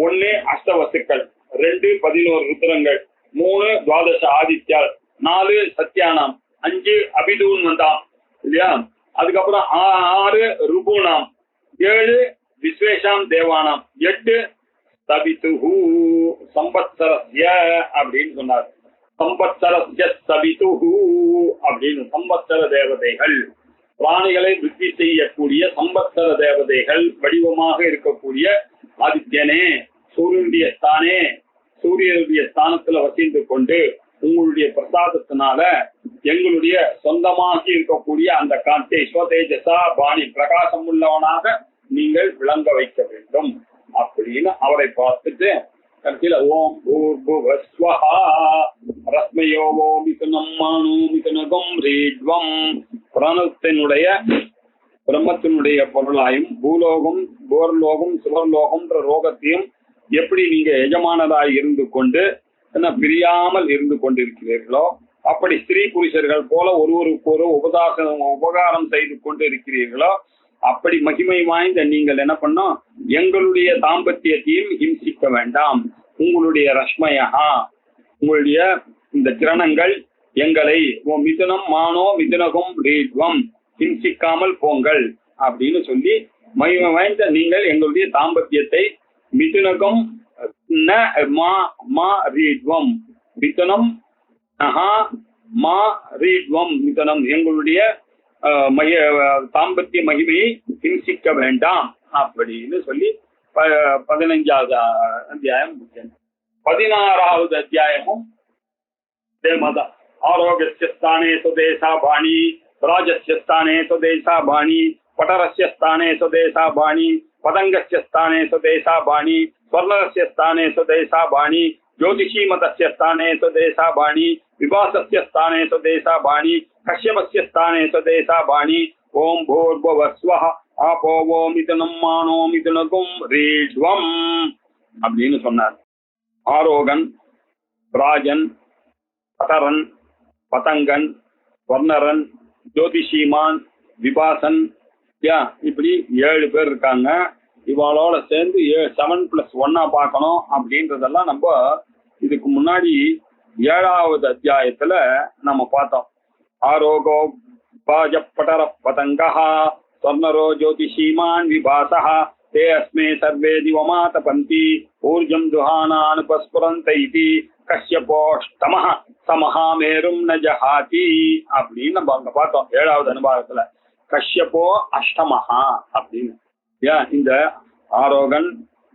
1 அஷ்டவசுக்கள், 2 11 ருத்ரங்கள், 3 துவாதச ஆதித்யால், 4 சத்யானாம், 5 அபிதூன் வந்தாம் இல்லையா. அதுக்கப்புறம் 6 ருபூனாம், 7 விஸ்வேஷாம் தேவானாம், 8 சபிதுஹு சம்பத்சரஸ்ய அப்படின்னு சொன்னார். சம்பத்சரஸ்ய சபிதுஹு அப்படின்னு சம்பத்சர தேவதைகள் பிராணிகளை விருத்தி செய்யக்கூடிய சம்பத்சர தேவதைகள் வடிவமாக இருக்கக்கூடிய ஆதித்யனே சூரியனுடைய ஸ்தானத்துல வசிந்து கொண்டு உங்களுடைய பிரசாதத்தினால எங்களுடைய சொந்தமாகி இருக்கக்கூடிய அந்த காந்தி ஸ்வதேஜசா பாணி பிரகாசம் உள்ளவனாக நீங்கள் விளங்க வைக்க வேண்டும் அப்படின்னு அவரை பார்த்துட்டு கடைசியில ஓம் பூர்புவஸ்வஹா ரஸ்மயோவோ மிதுனம் மானு மிதுனகம் ரீட்வம் பிரம்மத்தினுடைய பொருளாயும் பூலோகம் போர்லோகம் சுவர்லோகம்ன்ற ரோகத்தையும் எப்படி நீங்க எஜமானதாய் இருந்து கொண்டு பிரியாமல் இருந்து கொண்டிருக்கிறீர்களோ அப்படி ஸ்திரீ புருஷர்கள் போல ஒருவருக்கு ஒரு உபகாரம் செய்து கொண்டு இருக்கிறீர்களோ அப்படி மகிமை வாய்ந்த நீங்கள் என்ன பண்ணோம், எங்களுடைய தாம்பத்தியத்தையும் ஹிம்சிக்க வேண்டாம். உங்களுடைய ரஷ்மயா உங்களுடைய இந்த கிரணங்கள் எங்களை மிதுனம் மானோ மிதுனகம் ரீட்வம் ஹிம்சிக்காமல் போங்கள் அப்படின்னு சொல்லி மகிமை வாய்ந்த நீங்கள் எங்களுடைய தாம்பத்தியத்தை மிதுனகம் மா ரீட்வம் மிதுனம் மா ரீட்வம் மிதுனம் எங்களுடைய தாம்பத்திய மகிமையை ஹிம்சிக்க வேண்டாம் அப்படின்னு சொல்லி 15வது அத்தியாயம். 16வது அத்தியாயமும் ஆரோகஸ்ய ஸ்தானே சுதேசா பாணி, ராஜஸ்ய ஸ்தானே சுதேசா பாணி, பட்டரஸ்ய ஸ்தானே சுதேசா பாணி, பதங்கஸ்ய ஸ்தானே சுதேசா பாணி, ஸ்வர்ணரஸ்ய ஸ்தானே சுதேசா பாணி, ज्योतिषीमतस्य स्थाने स्वदेशा बाणी, विभासस्य स्थाने स्वदेशा बाणी, कश्यपस्य स्थाने स्वदेशा बाणी. ओम भूर्भुवस्वः आपो वो मिथुनं मानो मिथुनगुं रीड्वम् அப்படின்னு சொன்னார். ஆரோகன், ராஜன், பதரன், பதங்கன், வர்ணரன், ஜோதிஷிமான், விபாசன், இப்படி 7 பேர் இருக்காங்க. இவாளோட சேர்ந்து 7+1 பார்க்கணும் அப்படின்றதெல்லாம் நம்ம இதுக்கு முன்னாடி 7வது அத்தியாயத்துல நம்ம பார்த்தோம். ஆரோகோ பாஜப்படர பதங்கஹா ஸ்வர்ணரோ ஜோதிஷீமான் விபாசஹ தே அஸ்மே சர்வே திவமாத பந்தி ஊர்ஜம் துஹானானுபஸ்புரந்த இதி கஷ்யபோஷ்டமஹ சமஹாமேரும் ந ஜஹாதி அப்படின்னு நம்ம அங்க பார்த்தோம் 7வது அனுபாகத்துல. கஷ்யபோ அஷ்டமஹா அப்படின்னு இந்த ஆரோகன்,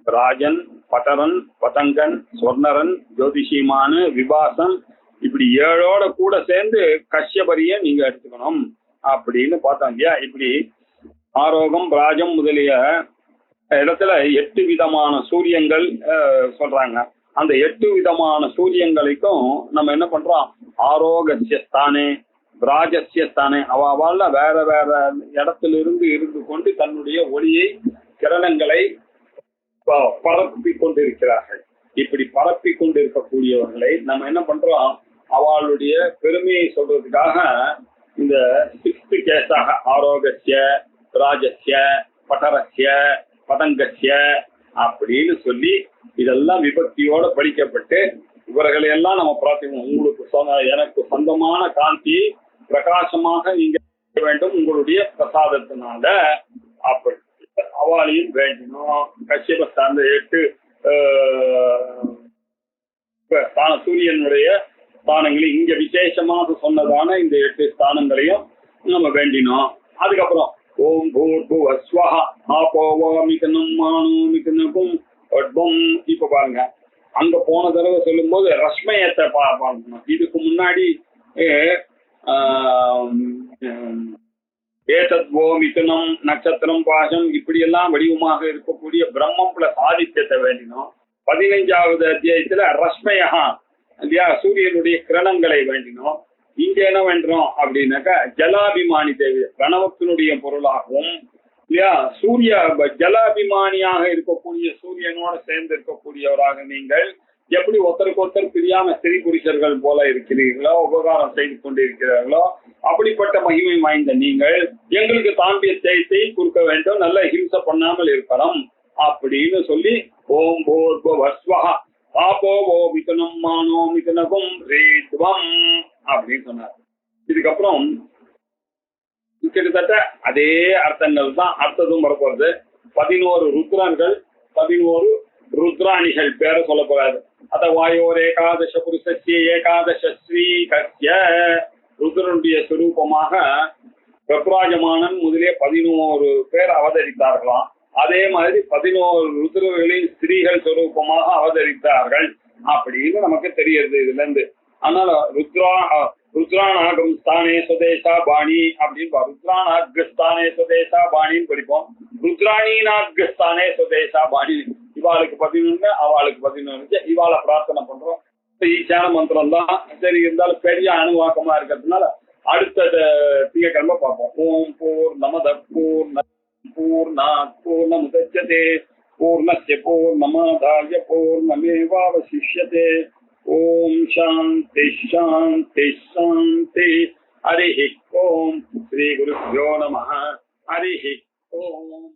ராஜன், பட்டரன், பதங்கன், ஸ்வர்ணரன், ஜோதிஷிமானு, விபாசன் இப்படி 7ஓட கூட சேர்ந்து கஷ்யபரிய நீங்க எடுத்துக்கணும் அப்படின்னு பார்த்தோம் இல்லையா. இப்படி ஆரோகம், ராஜம் முதலிய இடத்துல 8 விதமான சூரியங்கள் சொல்றாங்க. அந்த 8 விதமான சூரியங்களுக்கும் நம்ம என்ன பண்றோம், ஆரோகஸ்ய ஸ்தானே ராஜஸ்ய ஸ்தானே அவள வேற வேற இடத்திலிருந்து இருந்து கொண்டு தன்னுடைய ஒளியை கிரணங்களை பரப்பி கொண்டிருக்கிறார்கள். இப்படி பரப்பி கொண்டிருக்கக்கூடியவர்களை நம்ம என்ன பண்றோம், அவளுடைய பெருமையை சொல்றதுக்காக இந்த 6th கேஸாக ஆரோகஸ்ய, ராஜஸ்ய, பட்டரஸ்ய, பதங்கஸ்ய அப்படின்னு சொல்லி இதெல்லாம் விபக்தியோட படிக்கப்பட்டு இவர்களை எல்லாம் நம்ம பிரார்த்திக்கணும். உங்களுக்கு எனக்கு சொந்தமான காந்தி பிரகாசமாக நீங்க வேண்டும் உங்களுடைய பிரசாதத்தினால அப்படி அவளையும் வேண்டினோம். கஷ்யப சார்ந்த 8 சூரியனுடைய ஸ்தானங்களை இங்க விசேஷமாக சொன்னதான இந்த 8 ஸ்தானங்களையும் நம்ம வேண்டினோம். அதுக்கப்புறம் ஓம் பூர்புவஸ்வஹ ஆபோவோ மிகனம் மானோ மிகனகும் ஒட்பம். இப்ப பாருங்க, அங்க போன தடவை சொல்லும் போது ரஷ்மயத்தை பார்க்கணும். இதுக்கு முன்னாடி ஏதத்வோ மிதுனம் நட்சத்திரம் பாசம் இப்படி எல்லாம் வடிவமாக இருக்கக்கூடிய பிரம்மம் பிளஸ் ஆதித்யத்தை வேண்டினோம். 15வது அத்தியாயத்துல ரஷ்மயா இல்லையா சூரியனுடைய கிரணங்களை வேண்டினோம். இங்க என்ன வேண்டோம் அப்படின்னாக்கா ஜலாபிமானி தேவி பிரணவத்தினுடைய பொருளாகவும் இல்லையா சூரிய ஜலாபிமானியாக இருக்கக்கூடிய சூரியனோட சேர்ந்து இருக்கக்கூடியவராக நீங்கள் எப்படி ஒருத்தருக்கு ஒருத்தர் பிரியாம ஸ்திரீ புருஷர்கள் போல இருக்கிறீர்களோ உபகாரம் செய்து கொண்டிருக்கிறார்களோ அப்படிப்பட்ட மகிமை வாய்ந்த நீங்கள் எங்களுக்கு தாம்பியத்தை கொடுக்க வேண்டும், நல்ல ஹிம்சை பண்ணாமல் இருக்கணும் அப்படின்னு சொல்லி ஓம் பூர்புவஸ்வஹ ஆபோவோ மிதுனம் மானோ மிதுனகும் ரேத்வம் அப்படின்னு சொன்னார். இதுக்கப்புறம் கிட்டத்தட்ட அதே அர்த்தங்கள் தான் அர்த்ததும் வரப்போறது. 11 ருத்ரன்கள் 11 ருத்ராணிகள் பேரை சொல்ல போறாரு. அத வாயோர் ஏகாதச புருஷஸ்ய ஏகாதச ஸ்ரீ கஸ்ய ருத்ரனுடைய சுரூபமாக பிரபராஜமானன் முதலே 11 பேர் அவதரித்தார்களாம். அதே மாதிரி 11 ருத்ரர்களின் ஸ்திரீகள் சுரூபமாக அவதரித்தார்கள் அப்படின்னு நமக்கு தெரியுது இதுல இருந்து. அதனால ருத்ராநாகம் ஸ்தானே சுதேசா பாணி அப்படின்னு ருத்ராநாக் ஸ்தானே சுதேசா பாணின்னு படிப்போம். ருத்ராணிநாக் ஸ்தானே சுதேசா பாணி. இவாளுக்கு 11 அவளுக்கு 11 இவாளை பிரார்த்தனை பண்றோம். ஈசான மந்திரம் தான் சரி இருந்தாலும் பெரிய அணுவாக்கமா இருக்கிறதுனால அடுத்த திங்கக்கிழமை பார்ப்போம். ஓம் பூர்ணமத பூர்ணாத் பூர்ணமுதச்யதே பூர்ணஸ்ய பூர்ணமாதாய பூர்ணமேவாவசிஷ்யதே. ஓம் சாந்தி சாந்தி சாந்தி. ஹரி ஓம். ஸ்ரீ குருभ्यो நமः. ஹரி ஓம்.